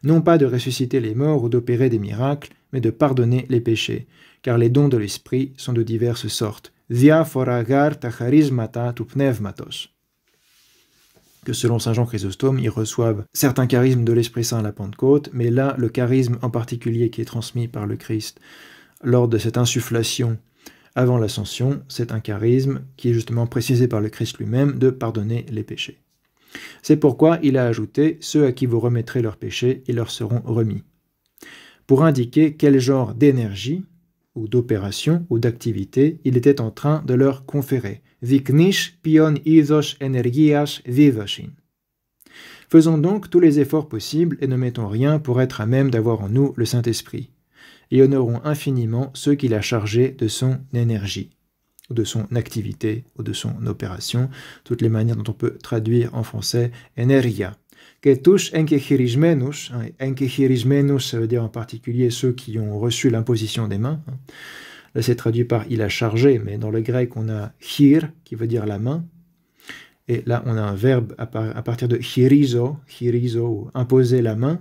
Non pas de ressusciter les morts ou d'opérer des miracles, mais de pardonner les péchés, car les dons de l'Esprit sont de diverses sortes. Dia foragar ta charismata tu pneumatos. Que selon saint Jean Chrysostome, ils reçoivent certains charismes de l'Esprit Saint à la Pentecôte, mais là, le charisme en particulier qui est transmis par le Christ lors de cette insufflation avant l'ascension, c'est un charisme qui est justement précisé par le Christ lui-même de pardonner les péchés. C'est pourquoi il a ajouté « Ceux à qui vous remettrez leurs péchés, ils leur seront remis », pour indiquer quel genre d'énergie, ou d'opération, ou d'activité il était en train de leur conférer. Viknish pion isos energias vivashin. Faisons donc tous les efforts possibles et ne mettons rien pour être à même d'avoir en nous le Saint-Esprit, et honorons infiniment ceux qu'il a chargés de son énergie, ou de son activité, ou de son opération, toutes les manières dont on peut traduire en français energia. Que tous enkechirismenus, enkechirismenus, ça veut dire en particulier ceux qui ont reçu l'imposition des mains. Là, c'est traduit par « il a chargé », mais dans le grec, on a « chir » qui veut dire « la main ». Et là, on a un verbe à partir de « chirizo », ou « imposer la main ».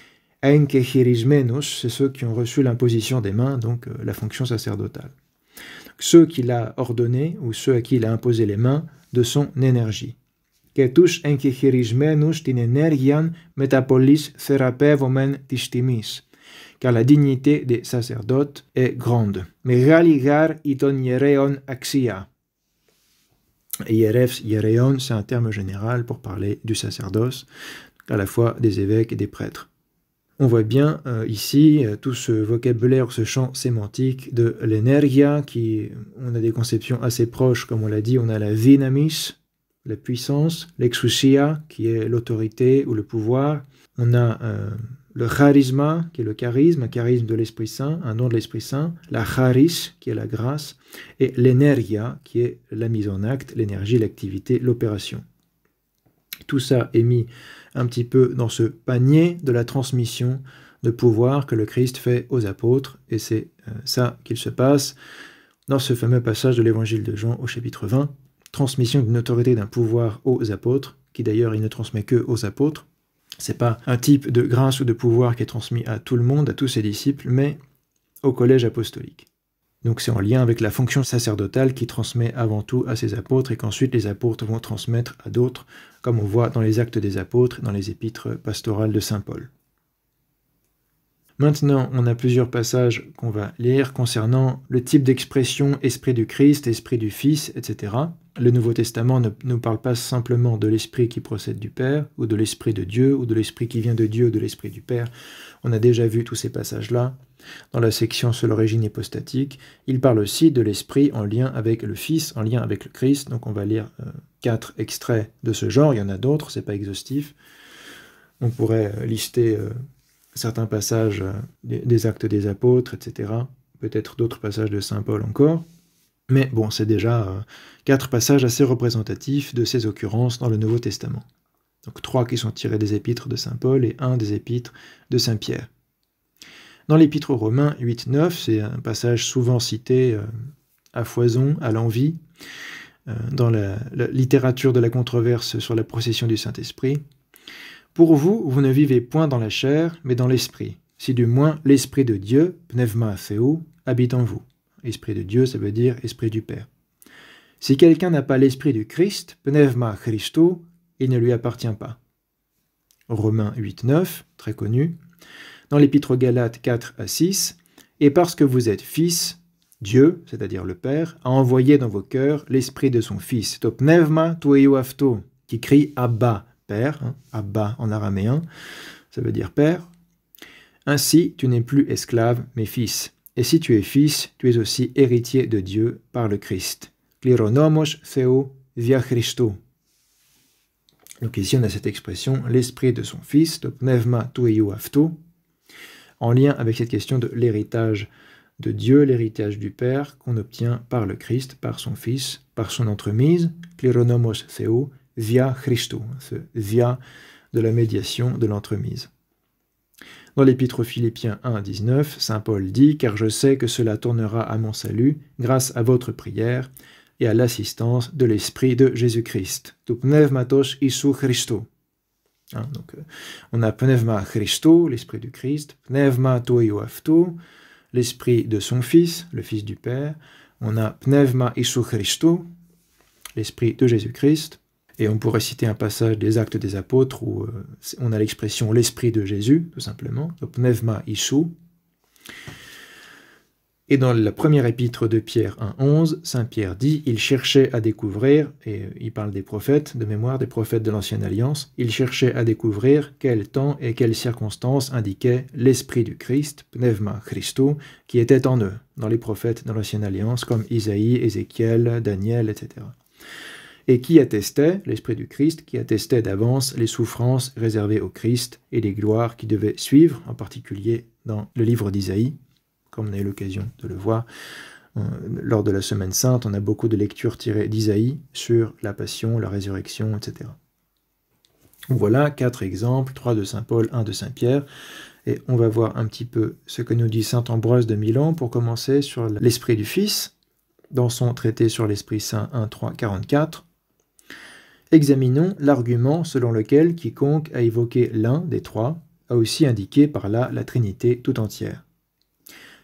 « Enkechirismenus », c'est ceux qui ont reçu l'imposition des mains, donc la fonction sacerdotale. Ceux qu'il a ordonnés, ou ceux à qui il a imposé les mains, de son énergie. « Que tous enkechirismenus tin energian metapolis therapevomen tis timis » car la dignité des sacerdotes est grande. Megaligar iton hiereon axia. Hiereon, c'est un terme général pour parler du sacerdoce, à la fois des évêques et des prêtres. On voit bien ici tout ce vocabulaire, ce champ sémantique de l'energia, qui on a des conceptions assez proches, comme on l'a dit, on a la dynamis, la puissance, l'exousia, qui est l'autorité ou le pouvoir, on a le charisma, qui est le charisme, un charisme de l'Esprit Saint, un don de l'Esprit Saint, la charis, qui est la grâce, et l'energia, qui est la mise en acte, l'énergie, l'activité, l'opération. Tout ça est mis un petit peu dans ce panier de la transmission de pouvoir que le Christ fait aux apôtres, et c'est ça qu'il se passe dans ce fameux passage de l'Évangile de Jean au chapitre 20, transmission d'une autorité, d'un pouvoir aux apôtres, qui d'ailleurs il ne transmet que aux apôtres. C'est pas un type de grâce ou de pouvoir qui est transmis à tout le monde, à tous ses disciples, mais au collège apostolique. Donc c'est en lien avec la fonction sacerdotale qui transmet avant tout à ses apôtres et qu'ensuite les apôtres vont transmettre à d'autres, comme on voit dans les actes des apôtres et dans les épîtres pastorales de saint Paul. Maintenant, on a plusieurs passages qu'on va lire concernant le type d'expression Esprit du Christ, Esprit du Fils, etc. Le Nouveau Testament ne nous parle pas simplement de l'Esprit qui procède du Père, ou de l'Esprit de Dieu, ou de l'Esprit qui vient de Dieu, ou de l'Esprit du Père. On a déjà vu tous ces passages-là. Dans la section sur l'origine hypostatique, il parle aussi de l'Esprit en lien avec le Fils, en lien avec le Christ. Donc on va lire 4 extraits de ce genre. Il y en a d'autres, c'est pas exhaustif. On pourrait lister certains passages des actes des apôtres, etc. peut-être d'autres passages de saint Paul encore. Mais bon, c'est déjà 4 passages assez représentatifs de ces occurrences dans le Nouveau Testament. Donc 3 qui sont tirés des épîtres de saint Paul et 1 des épîtres de saint Pierre. Dans l'épître aux Romains 8-9, c'est un passage souvent cité à foison, à l'envi, dans la littérature de la controverse sur la procession du Saint-Esprit. « Pour vous, vous ne vivez point dans la chair, mais dans l'Esprit, si du moins l'Esprit de Dieu, pneuma theo, habite en vous. » Esprit de Dieu, ça veut dire Esprit du Père. Si quelqu'un n'a pas l'Esprit du Christ, pneuma Christo, il ne lui appartient pas. Romains 8-9, très connu. Dans l'épître aux Galates 4-6, « Et parce que vous êtes fils, Dieu, c'est-à-dire le Père, a envoyé dans vos cœurs l'Esprit de son Fils, to pneuma tueu afto, qui crie Abba, Père, Abba en araméen, ça veut dire Père. Ainsi, tu n'es plus esclave, mais fils. Et si tu es fils, tu es aussi héritier de Dieu par le Christ. Klironomos theo via Christo. Donc ici, on a cette expression, l'esprit de son fils, to pneuma tueu afto, en lien avec cette question de l'héritage de Dieu, l'héritage du Père, qu'on obtient par le Christ, par son Fils, par son entremise, klironomos theo via Christo, ce via de la médiation de l'entremise. Dans l'épître aux Philippiens 1-19, saint Paul dit « Car je sais que cela tournera à mon salut, grâce à votre prière et à l'assistance de l'Esprit de Jésus-Christ. Tu pneumatos Isu Christo. » Donc, on a pneuma Christo, l'Esprit du Christ, pneuma tueu afto, l'Esprit de son Fils, le Fils du Père. On a pneuma Isu Christo, l'Esprit de Jésus-Christ. Et on pourrait citer un passage des Actes des Apôtres où on a l'expression « l'Esprit de Jésus », tout simplement, pneuma Isu. Et dans la première épître de Pierre 1.11, saint Pierre dit « Il cherchait à découvrir », et il parle des prophètes, de mémoire des prophètes de l'Ancienne Alliance, « il cherchait à découvrir quel temps et quelles circonstances indiquaient l'Esprit du Christ, pneuma Christo, qui était en eux, dans les prophètes de l'Ancienne Alliance, comme Isaïe, Ézéchiel, Daniel, etc. » Et qui attestait, l'Esprit du Christ, qui attestait d'avance les souffrances réservées au Christ et les gloires qui devaient suivre, en particulier dans le livre d'Isaïe, comme on a eu l'occasion de le voir. Lors de la Semaine Sainte, on a beaucoup de lectures tirées d'Isaïe sur la Passion, la Résurrection, etc. Voilà 4 exemples, 3 de saint Paul, 1 de saint Pierre, et on va voir un petit peu ce que nous dit saint Ambroise de Milan pour commencer sur l'Esprit du Fils, dans son traité sur l'Esprit Saint 1.3.44. Examinons l'argument selon lequel quiconque a évoqué l'un des trois a aussi indiqué par là la Trinité tout entière.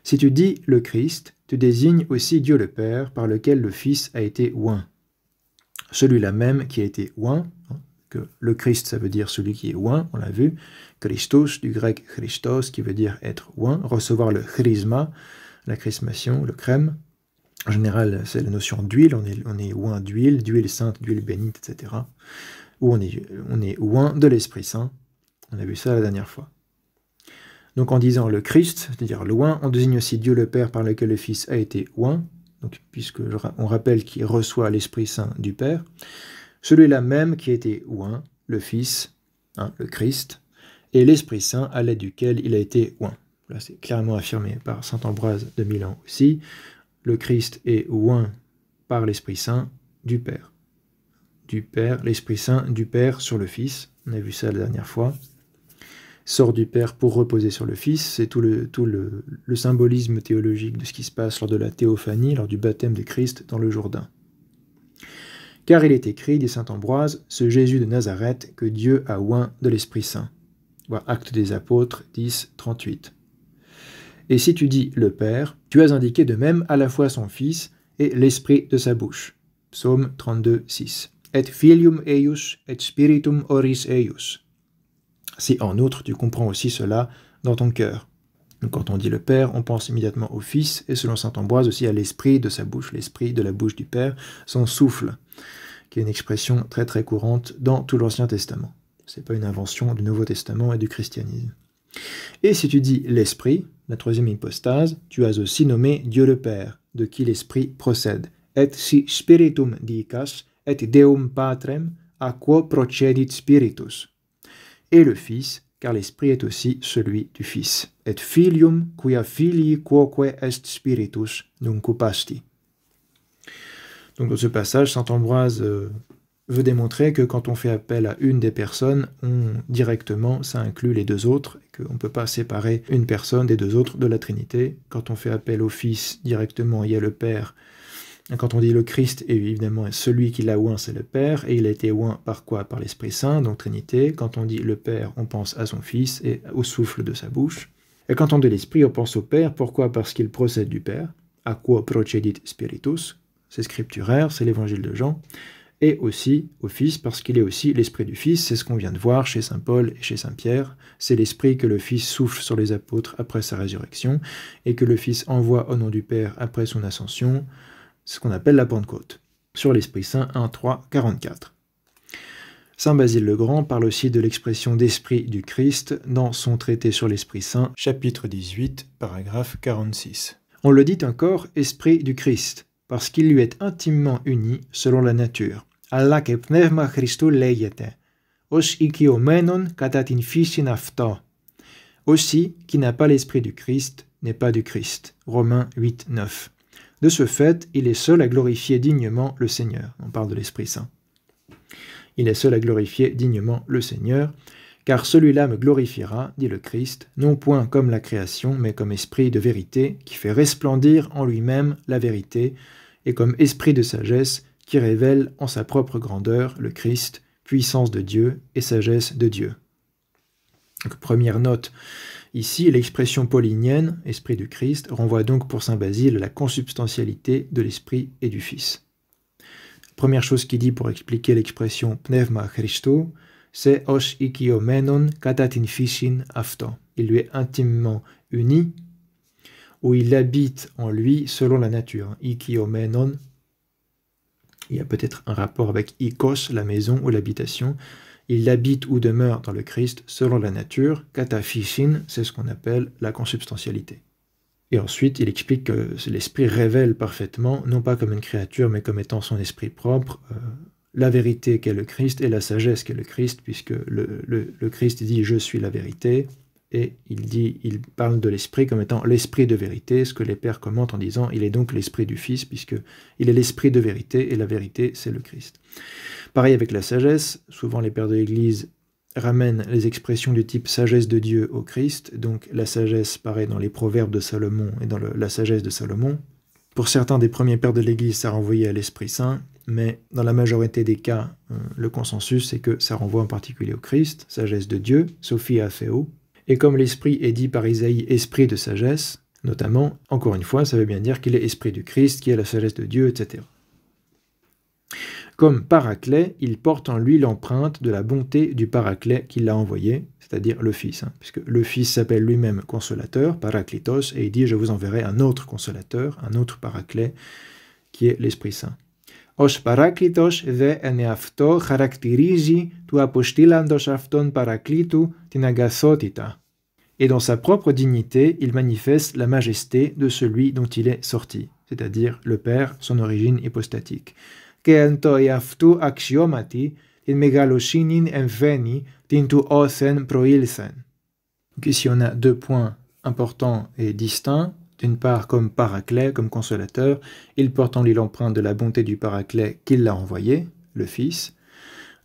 Si tu dis le Christ, tu désignes aussi Dieu le Père par lequel le Fils a été oint. Celui-là même qui a été oint, que le Christ ça veut dire celui qui est oint, on l'a vu, Christos du grec Christos qui veut dire être oint, recevoir le chrisma, la chrismation, le crème. En général, c'est la notion d'huile, on est oint d'huile sainte, d'huile bénite, etc. Ou on est oint de l'Esprit Saint. On a vu ça la dernière fois. Donc en disant le Christ, c'est-à-dire l'oint, on désigne aussi Dieu le Père par lequel le Fils a été oint, donc puisque on rappelle qu'il reçoit l'Esprit Saint du Père. Celui-là même qui a été oint, le Fils, le Christ, et l'Esprit Saint à l'aide duquel il a été oint. Là, c'est clairement affirmé par saint Ambroise de Milan aussi. Le Christ est oint par l'Esprit Saint du Père. Du Père, l'Esprit Saint du Père sur le Fils. On a vu ça la dernière fois. Sort du Père pour reposer sur le Fils. C'est tout le symbolisme théologique de ce qui se passe lors de la théophanie, lors du baptême de Christ dans le Jourdain. Car il est écrit, dit saint Ambroise, ce Jésus de Nazareth que Dieu a oint de l'Esprit Saint. Voilà, Actes des Apôtres 10, 38. Et si tu dis le Père, tu as indiqué de même à la fois son Fils et l'Esprit de sa bouche. Psaume 32, 6. Et filium eius et spiritum oris eius. Si en outre tu comprends aussi cela dans ton cœur. Donc quand on dit le Père, on pense immédiatement au Fils, et selon saint Ambroise aussi à l'Esprit de sa bouche, l'Esprit de la bouche du Père, son souffle, qui est une expression très très courante dans tout l'Ancien Testament. Ce n'est pas une invention du Nouveau Testament et du christianisme. Et si tu dis l'Esprit, la troisième hypostase, tu as aussi nommé Dieu le Père, de qui l'Esprit procède. Et si spiritum dicas, et deum patrem, a quo procedit spiritus. Et le Fils, car l'Esprit est aussi celui du Fils. Et filium quia filii quoque est spiritus nunc upasti. Donc dans ce passage, saint Ambroise veut démontrer que quand on fait appel à une des personnes, directement, ça inclut les deux autres, et qu'on ne peut pas séparer une personne des deux autres de la Trinité. Quand on fait appel au Fils directement, il y a le Père. Quand on dit le Christ, évidemment, celui qui l'a oint, c'est le Père, et il a été oint par quoi? Par l'Esprit Saint, donc Trinité. Quand on dit le Père, on pense à son Fils et au souffle de sa bouche. Et quand on dit l'Esprit, on pense au Père. Pourquoi? Parce qu'il procède du Père. A quo procedit Spiritus. C'est scripturaire, c'est l'évangile de Jean. Et aussi au Fils, parce qu'il est aussi l'Esprit du Fils. C'est ce qu'on vient de voir chez saint Paul et chez saint Pierre. C'est l'Esprit que le Fils souffle sur les apôtres après sa résurrection, et que le Fils envoie au nom du Père après son ascension, ce qu'on appelle la Pentecôte, sur l'Esprit Saint 1, 3, 44. Saint Basile le Grand parle aussi de l'expression d'Esprit du Christ dans son traité sur l'Esprit Saint, chapitre 18, paragraphe 46. On le dit encore Esprit du Christ, parce qu'il lui est intimement uni selon la nature. Allah ke pneuma Christou leiete, os ikiomenon katatin physin afta. Aussi, qui n'a pas l'Esprit du Christ n'est pas du Christ. Romains 8, 9. De ce fait, il est seul à glorifier dignement le Seigneur. On parle de l'Esprit Saint. Il est seul à glorifier dignement le Seigneur, car celui-là me glorifiera, dit le Christ, non point comme la création, mais comme esprit de vérité, qui fait resplendir en lui-même la vérité, et comme esprit de sagesse, qui révèle en sa propre grandeur le Christ, puissance de Dieu et sagesse de Dieu. Donc, première note. Ici, l'expression paulinienne, esprit du Christ, renvoie donc pour saint Basile à la consubstantialité de l'Esprit et du Fils. Première chose qu'il dit pour expliquer l'expression pneuma Christou, c'est os ikiomenon katatin physin afto. Il lui est intimement uni, ou il habite en lui selon la nature. Ikiomenon, il y a peut-être un rapport avec ikos, la maison ou l'habitation. Il habite ou demeure dans le Christ selon la nature. Kata physin, c'est ce qu'on appelle la consubstantialité. Et ensuite, il explique que l'Esprit révèle parfaitement, non pas comme une créature, mais comme étant son esprit propre, la vérité qu'est le Christ et la sagesse qu'est le Christ, puisque le Christ dit « je suis la vérité », et il parle de l'Esprit comme étant l'Esprit de vérité, ce que les pères commentent en disant « il est donc l'Esprit du Fils », puisqu'il est l'Esprit de vérité, et la vérité, c'est le Christ. Pareil avec la sagesse, souvent les pères de l'Église ramènent les expressions du type sagesse de Dieu au Christ, donc la sagesse paraît dans les proverbes de Salomon et dans la sagesse de Salomon. Pour certains des premiers pères de l'Église, ça renvoyait à l'Esprit Saint, mais dans la majorité des cas, le consensus c'est que ça renvoie en particulier au Christ, sagesse de Dieu, Sophia Theo, et comme l'Esprit est dit par Isaïe, esprit de sagesse, notamment, encore une fois, ça veut bien dire qu'il est esprit du Christ, qui est la sagesse de Dieu, etc. Comme Paraclet, il porte en lui l'empreinte de la bonté du Paraclet qui l'a envoyé, c'est-à-dire le Fils, puisque le Fils s'appelle lui-même Consolateur, Parakletos, et il dit « je vous enverrai un autre Consolateur, un autre Paraclet, qui est l'Esprit Saint ». Os Parakletos δε εν αυτό χαρακτηρίζει του αποστήλαντος αυτόν Παρακλήτου την αγαθότητα. Et dans sa propre dignité, il manifeste la majesté de celui dont il est sorti, c'est-à-dire le Père, son origine hypostatique. Και εν το εαυτού αξιώματι την μεγαλοσύνην εμφαίνει την του όθεν προήλθεν. Donc ici on a deux points importants et distincts. D'une part, comme Paraclet, comme consolateur, il porte en lui l'empreinte de la bonté du Paraclet qu'il l'a envoyé, le Fils.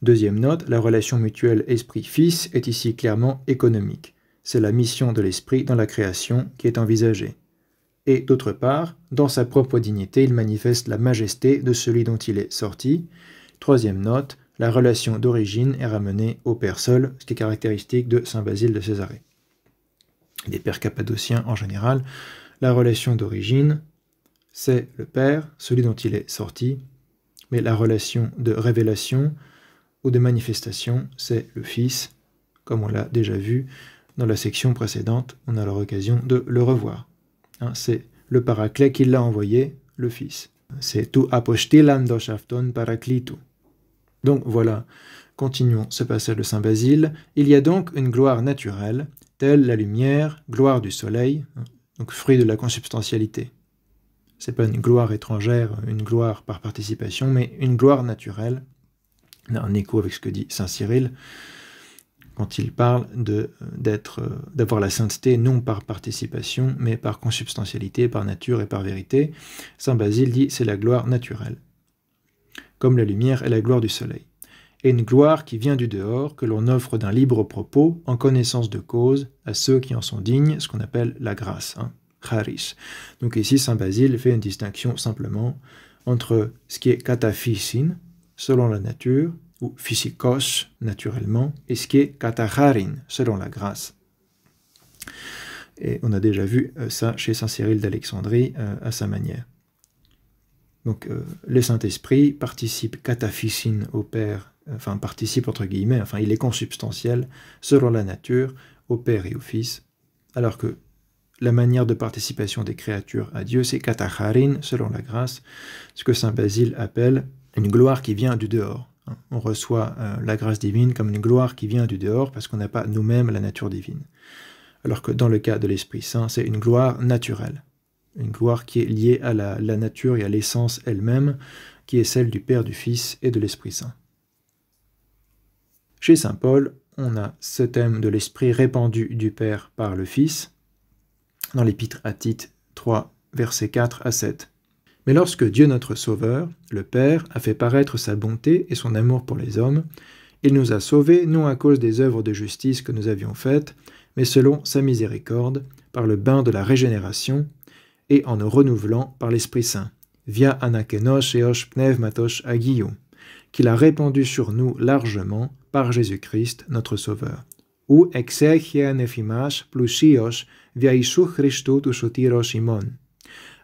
Deuxième note, la relation mutuelle Esprit-Fils est ici clairement économique. C'est la mission de l'Esprit dans la création qui est envisagée. Et d'autre part, dans sa propre dignité, il manifeste la majesté de celui dont il est sorti. Troisième note, la relation d'origine est ramenée au Père seul, ce qui est caractéristique de saint Basile de Césarée. Des pères cappadociens en général, la relation d'origine, c'est le Père, celui dont il est sorti, mais la relation de révélation ou de manifestation, c'est le Fils, comme on l'a déjà vu dans la section précédente, on a l'occasion de le revoir. C'est le Paraclet qui l'a envoyé, le Fils. C'est tu apostilandos afton paraklitou. Donc voilà, continuons ce passage de saint Basile. Il y a donc une gloire naturelle, telle la lumière, gloire du soleil, donc fruit de la consubstantialité. Ce n'est pas une gloire étrangère, une gloire par participation, mais une gloire naturelle. On a un écho avec ce que dit saint Cyril. quand il parle d'avoir la sainteté non par participation, mais par consubstantialité, par nature et par vérité. Saint Basile dit c'est la gloire naturelle, comme la lumière est la gloire du soleil. Et une gloire qui vient du dehors, que l'on offre d'un libre propos, en connaissance de cause, à ceux qui en sont dignes, ce qu'on appelle la grâce, charis. Donc ici, Saint Basile fait une distinction simplement entre ce qui est kataphysin, selon la nature, ou physikos, naturellement, et ce qui est katacharin, selon la grâce. Et on a déjà vu ça chez Saint Cyril d'Alexandrie à sa manière. Donc le Saint-Esprit participe kataphysin au Père, enfin participe entre guillemets, enfin il est consubstantiel selon la nature au Père et au Fils, alors que la manière de participation des créatures à Dieu, c'est katacharin, selon la grâce, ce que Saint Basile appelle une gloire qui vient du dehors. On reçoit la grâce divine comme une gloire qui vient du dehors parce qu'on n'a pas nous-mêmes la nature divine. Alors que dans le cas de l'Esprit Saint, c'est une gloire naturelle. Une gloire qui est liée à la nature et à l'essence elle-même, qui est celle du Père, du Fils et de l'Esprit Saint. Chez Saint Paul, on a ce thème de l'Esprit répandu du Père par le Fils, dans l'Épître à Tite 3, versets 4 à 7. Mais lorsque Dieu notre Sauveur, le Père, a fait paraître sa bonté et son amour pour les hommes, il nous a sauvés non à cause des œuvres de justice que nous avions faites, mais selon sa miséricorde, par le bain de la régénération, et en nous renouvelant par l'Esprit Saint, via anakenos eos pneumatos agio, qu'il a répandu sur nous largement par Jésus-Christ notre Sauveur. Ou exechian ephimas plusios via Isu Christou tu sotiros imon,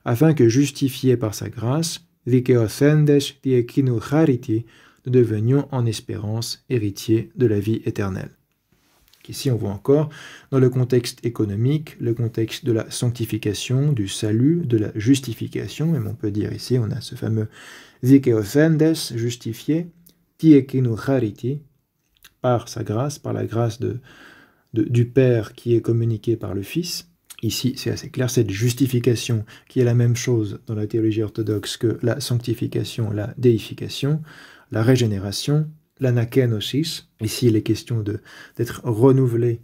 afin que, justifiés par sa grâce, dikeothendes diekinu chariti, nous devenions en espérance héritiers de la vie éternelle. Ici, on voit encore, dans le contexte économique, le contexte de la sanctification, du salut, de la justification, et on peut dire ici, on a ce fameux dikeothendes, justifié, diekinu chariti, par sa grâce, par la grâce du Père qui est communiquée par le Fils. Ici, c'est assez clair, cette justification qui est la même chose dans la théologie orthodoxe que la sanctification, la déification, la régénération, l'anakenosis. Ici, il est question d'être renouvelé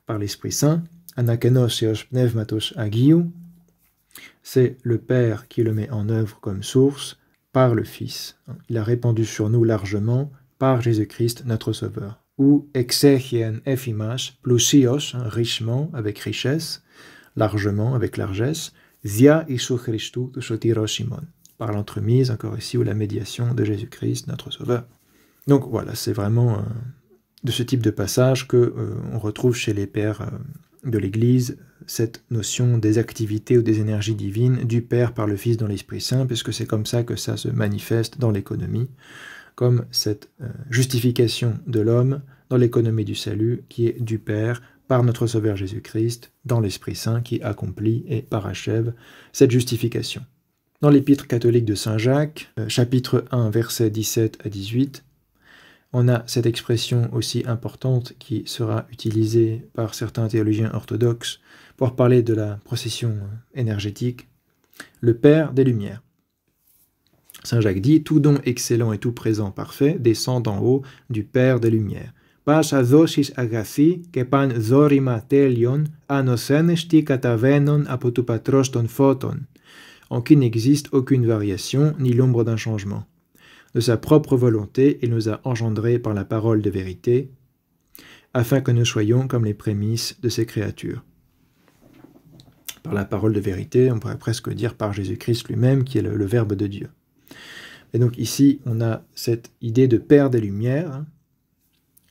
par l'Esprit Saint. Anakenos eos pneumatos agio, c'est le Père qui le met en œuvre comme source par le Fils. Il a répandu sur nous largement par Jésus-Christ notre Sauveur. Ou exechien ephimas plusios, richement, avec richesse, largement, avec largesse, via Isu Christou tu sotiros imon, par l'entremise, encore ici, ou la médiation de Jésus-Christ, notre Sauveur. Donc voilà, c'est vraiment de ce type de passage qu'on retrouve chez les pères de l'Église, cette notion des activités ou des énergies divines du Père par le Fils dans l'Esprit Saint, puisque c'est comme ça que ça se manifeste dans l'économie, comme cette justification de l'homme dans l'économie du salut qui est du Père par notre Sauveur Jésus-Christ, dans l'Esprit Saint qui accomplit et parachève cette justification. Dans l'Épître catholique de Saint Jacques, chapitre 1, versets 17 à 18, on a cette expression aussi importante qui sera utilisée par certains théologiens orthodoxes pour parler de la procession énergétique, le Père des Lumières. Saint Jacques dit « Tout don excellent et tout présent parfait descend d'en haut du Père des Lumières. Pas adosis agathi και παν δώρημα τέλειον anosένεστη καταβαίνον από του πατρός των φώτων, en qui n'existe aucune variation ni l'ombre d'un changement. De sa propre volonté, il nous a engendrés par la parole de vérité, afin que nous soyons comme les prémices de ses créatures. » Par la parole de vérité, on pourrait presque dire par Jésus-Christ lui-même, qui est le Verbe de Dieu. Et donc ici, on a cette idée de Père des Lumières,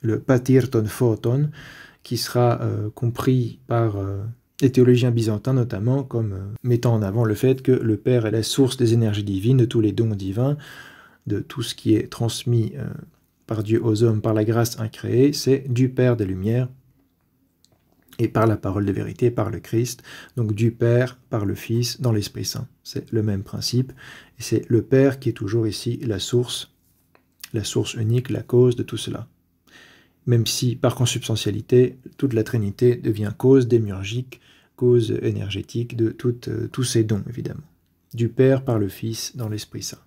le patir ton photon, qui sera compris par les théologiens byzantins notamment comme mettant en avant le fait que le Père est la source des énergies divines, de tous les dons divins, de tout ce qui est transmis par Dieu aux hommes par la grâce incréée, c'est du Père des Lumières, et par la parole de vérité, par le Christ, donc du Père par le Fils dans l'Esprit Saint. C'est le même principe, et c'est le Père qui est toujours ici la source unique, la cause de tout cela. Même si, par consubstantialité, toute la Trinité devient cause démiurgique, cause énergétique de tous ces dons, évidemment. Du Père par le Fils dans l'Esprit Saint.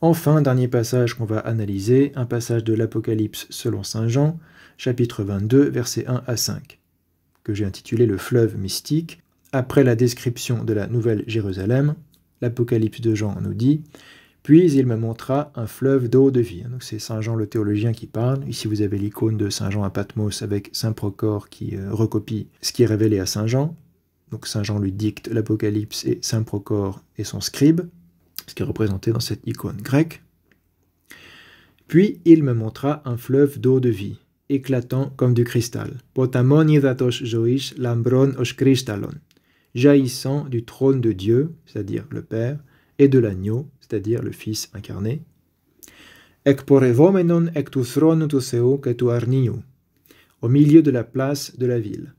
Enfin, dernier passage qu'on va analyser, un passage de l'Apocalypse selon saint Jean, chapitre 22, versets 1 à 5, que j'ai intitulé « Le fleuve mystique ». Après la description de la Nouvelle Jérusalem, l'Apocalypse de Jean nous dit « Puis il me montra un fleuve d'eau de vie ». Donc c'est saint Jean le théologien qui parle. Ici vous avez l'icône de saint Jean à Patmos avec saint Procore qui recopie ce qui est révélé à saint Jean. Donc saint Jean lui dicte l'Apocalypse et saint Procore est son scribe, ce qui est représenté dans cette icône grecque. Puis il me montra un fleuve d'eau de vie, éclatant comme du cristal, potamonidatos jois lambron os kristalon, jaillissant du trône de Dieu, c'est-à-dire le Père, et de l'agneau, c'est-à-dire le Fils incarné. Ekporevomenon ek tu throno tu seu ke tu arniu, au milieu de la place de la ville.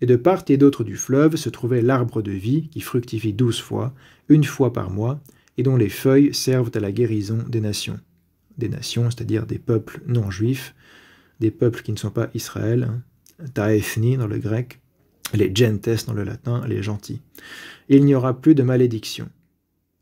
Et de part et d'autre du fleuve se trouvait l'arbre de vie qui fructifie 12 fois, une fois par mois, et dont les feuilles servent à la guérison des nations. Des nations, c'est-à-dire des peuples non juifs, des peuples qui ne sont pas Israël, taethni dans le grec, les gentes dans le latin, les gentils. Il n'y aura plus de malédiction.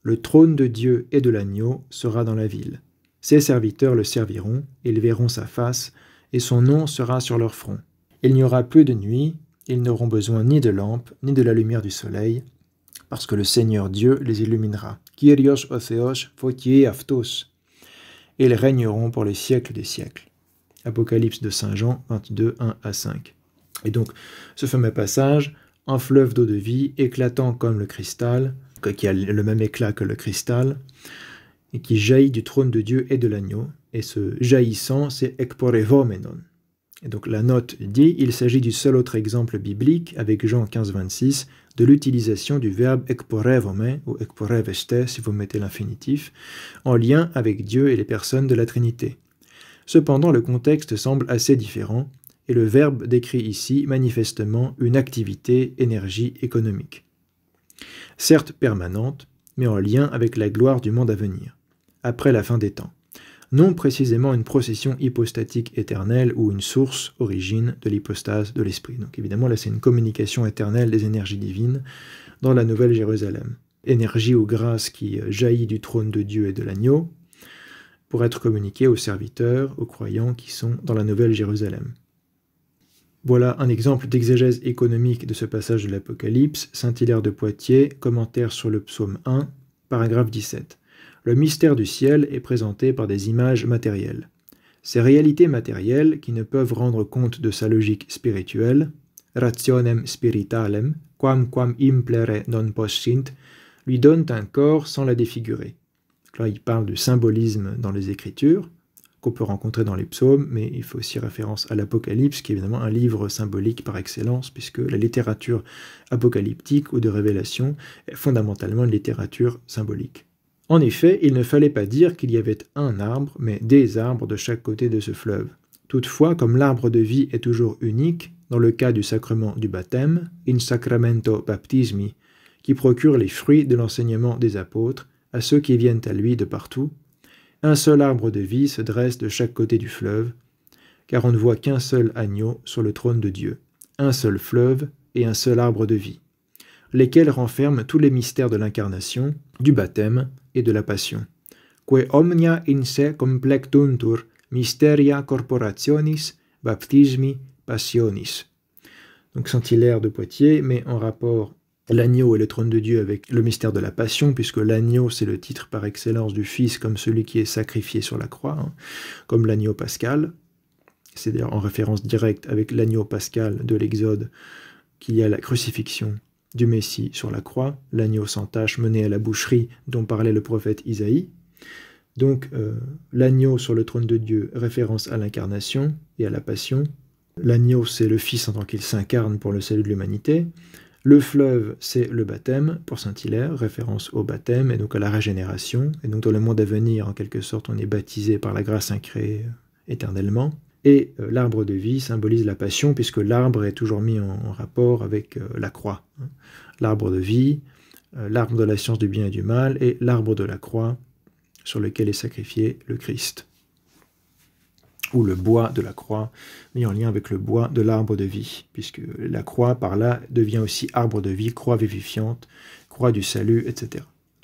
Le trône de Dieu et de l'agneau sera dans la ville. Ses serviteurs le serviront, ils verront sa face, et son nom sera sur leur front. Il n'y aura plus de nuit, ils n'auront besoin ni de lampe, ni de la lumière du soleil, parce que le Seigneur Dieu les illuminera. Kyrios o Theos photié aftos. Ils régneront pour les siècles des siècles. Apocalypse de saint Jean 22, 1 à 5. Et donc, ce fameux passage, un fleuve d'eau de vie éclatant comme le cristal, qui a le même éclat que le cristal, et qui jaillit du trône de Dieu et de l'agneau. Et ce jaillissant, c'est ekporevomenon. Et donc la note dit, il s'agit du seul autre exemple biblique, avec Jean 15, 26, de l'utilisation du verbe ekporevome, ou ekporeveste, si vous mettez l'infinitif, en lien avec Dieu et les personnes de la Trinité. Cependant, le contexte semble assez différent, et le verbe décrit ici manifestement une activité, énergie économique. Certes permanente, mais en lien avec la gloire du monde à venir, après la fin des temps. Non précisément une procession hypostatique éternelle ou une source, origine de l'hypostase de l'esprit. Donc évidemment, là c'est une communication éternelle des énergies divines dans la Nouvelle Jérusalem. Énergie ou grâce qui jaillit du trône de Dieu et de l'agneau pour être communiquée aux serviteurs, aux croyants qui sont dans la Nouvelle Jérusalem. Voilà un exemple d'exégèse économique de ce passage de l'Apocalypse, Saint-Hilaire de Poitiers, commentaire sur le psaume 1, paragraphe 17. Le mystère du ciel est présenté par des images matérielles. Ces réalités matérielles, qui ne peuvent rendre compte de sa logique spirituelle, rationem spiritalem, quam implere non possint, lui donnent un corps sans la défigurer. Donc là, il parle du symbolisme dans les Écritures, qu'on peut rencontrer dans les psaumes, mais il faut aussi référence à l'Apocalypse, qui est évidemment un livre symbolique par excellence, puisque la littérature apocalyptique ou de révélation est fondamentalement une littérature symbolique. En effet, il ne fallait pas dire qu'il y avait un arbre, mais des arbres de chaque côté de ce fleuve. Toutefois, comme l'arbre de vie est toujours unique, dans le cas du sacrement du baptême, in sacramento baptismi, qui procure les fruits de l'enseignement des apôtres à ceux qui viennent à lui de partout, un seul arbre de vie se dresse de chaque côté du fleuve, car on ne voit qu'un seul agneau sur le trône de Dieu, un seul fleuve et un seul arbre de vie, lesquels renferment tous les mystères de l'incarnation, du baptême et de la passion. Que omnia in se complectuntur mysteria corporationis baptismi passionis. Donc Saint-Hilaire de Poitiers met en rapport l'agneau et le trône de Dieu avec le mystère de la passion, puisque l'agneau c'est le titre par excellence du Fils comme celui qui est sacrifié sur la croix, comme l'agneau pascal. C'est d'ailleurs en référence directe avec l'agneau pascal de l'Exode qu'il y a la crucifixion du Messie sur la croix, l'agneau sans tache mené à la boucherie dont parlait le prophète Isaïe. Donc l'agneau sur le trône de Dieu, référence à l'incarnation et à la passion. L'agneau, c'est le Fils en tant qu'il s'incarne pour le salut de l'humanité. Le fleuve, c'est le baptême pour Saint-Hilaire, référence au baptême et donc à la régénération. Et donc dans le monde à venir, en quelque sorte, on est baptisé par la grâce incréée éternellement. Et l'arbre de vie symbolise la passion, puisque l'arbre est toujours mis en rapport avec la croix. L'arbre de vie, l'arbre de la science du bien et du mal, et l'arbre de la croix, sur lequel est sacrifié le Christ. Ou le bois de la croix, mis en lien avec le bois de l'arbre de vie, puisque la croix, par là, devient aussi arbre de vie, croix vivifiante, croix du salut, etc.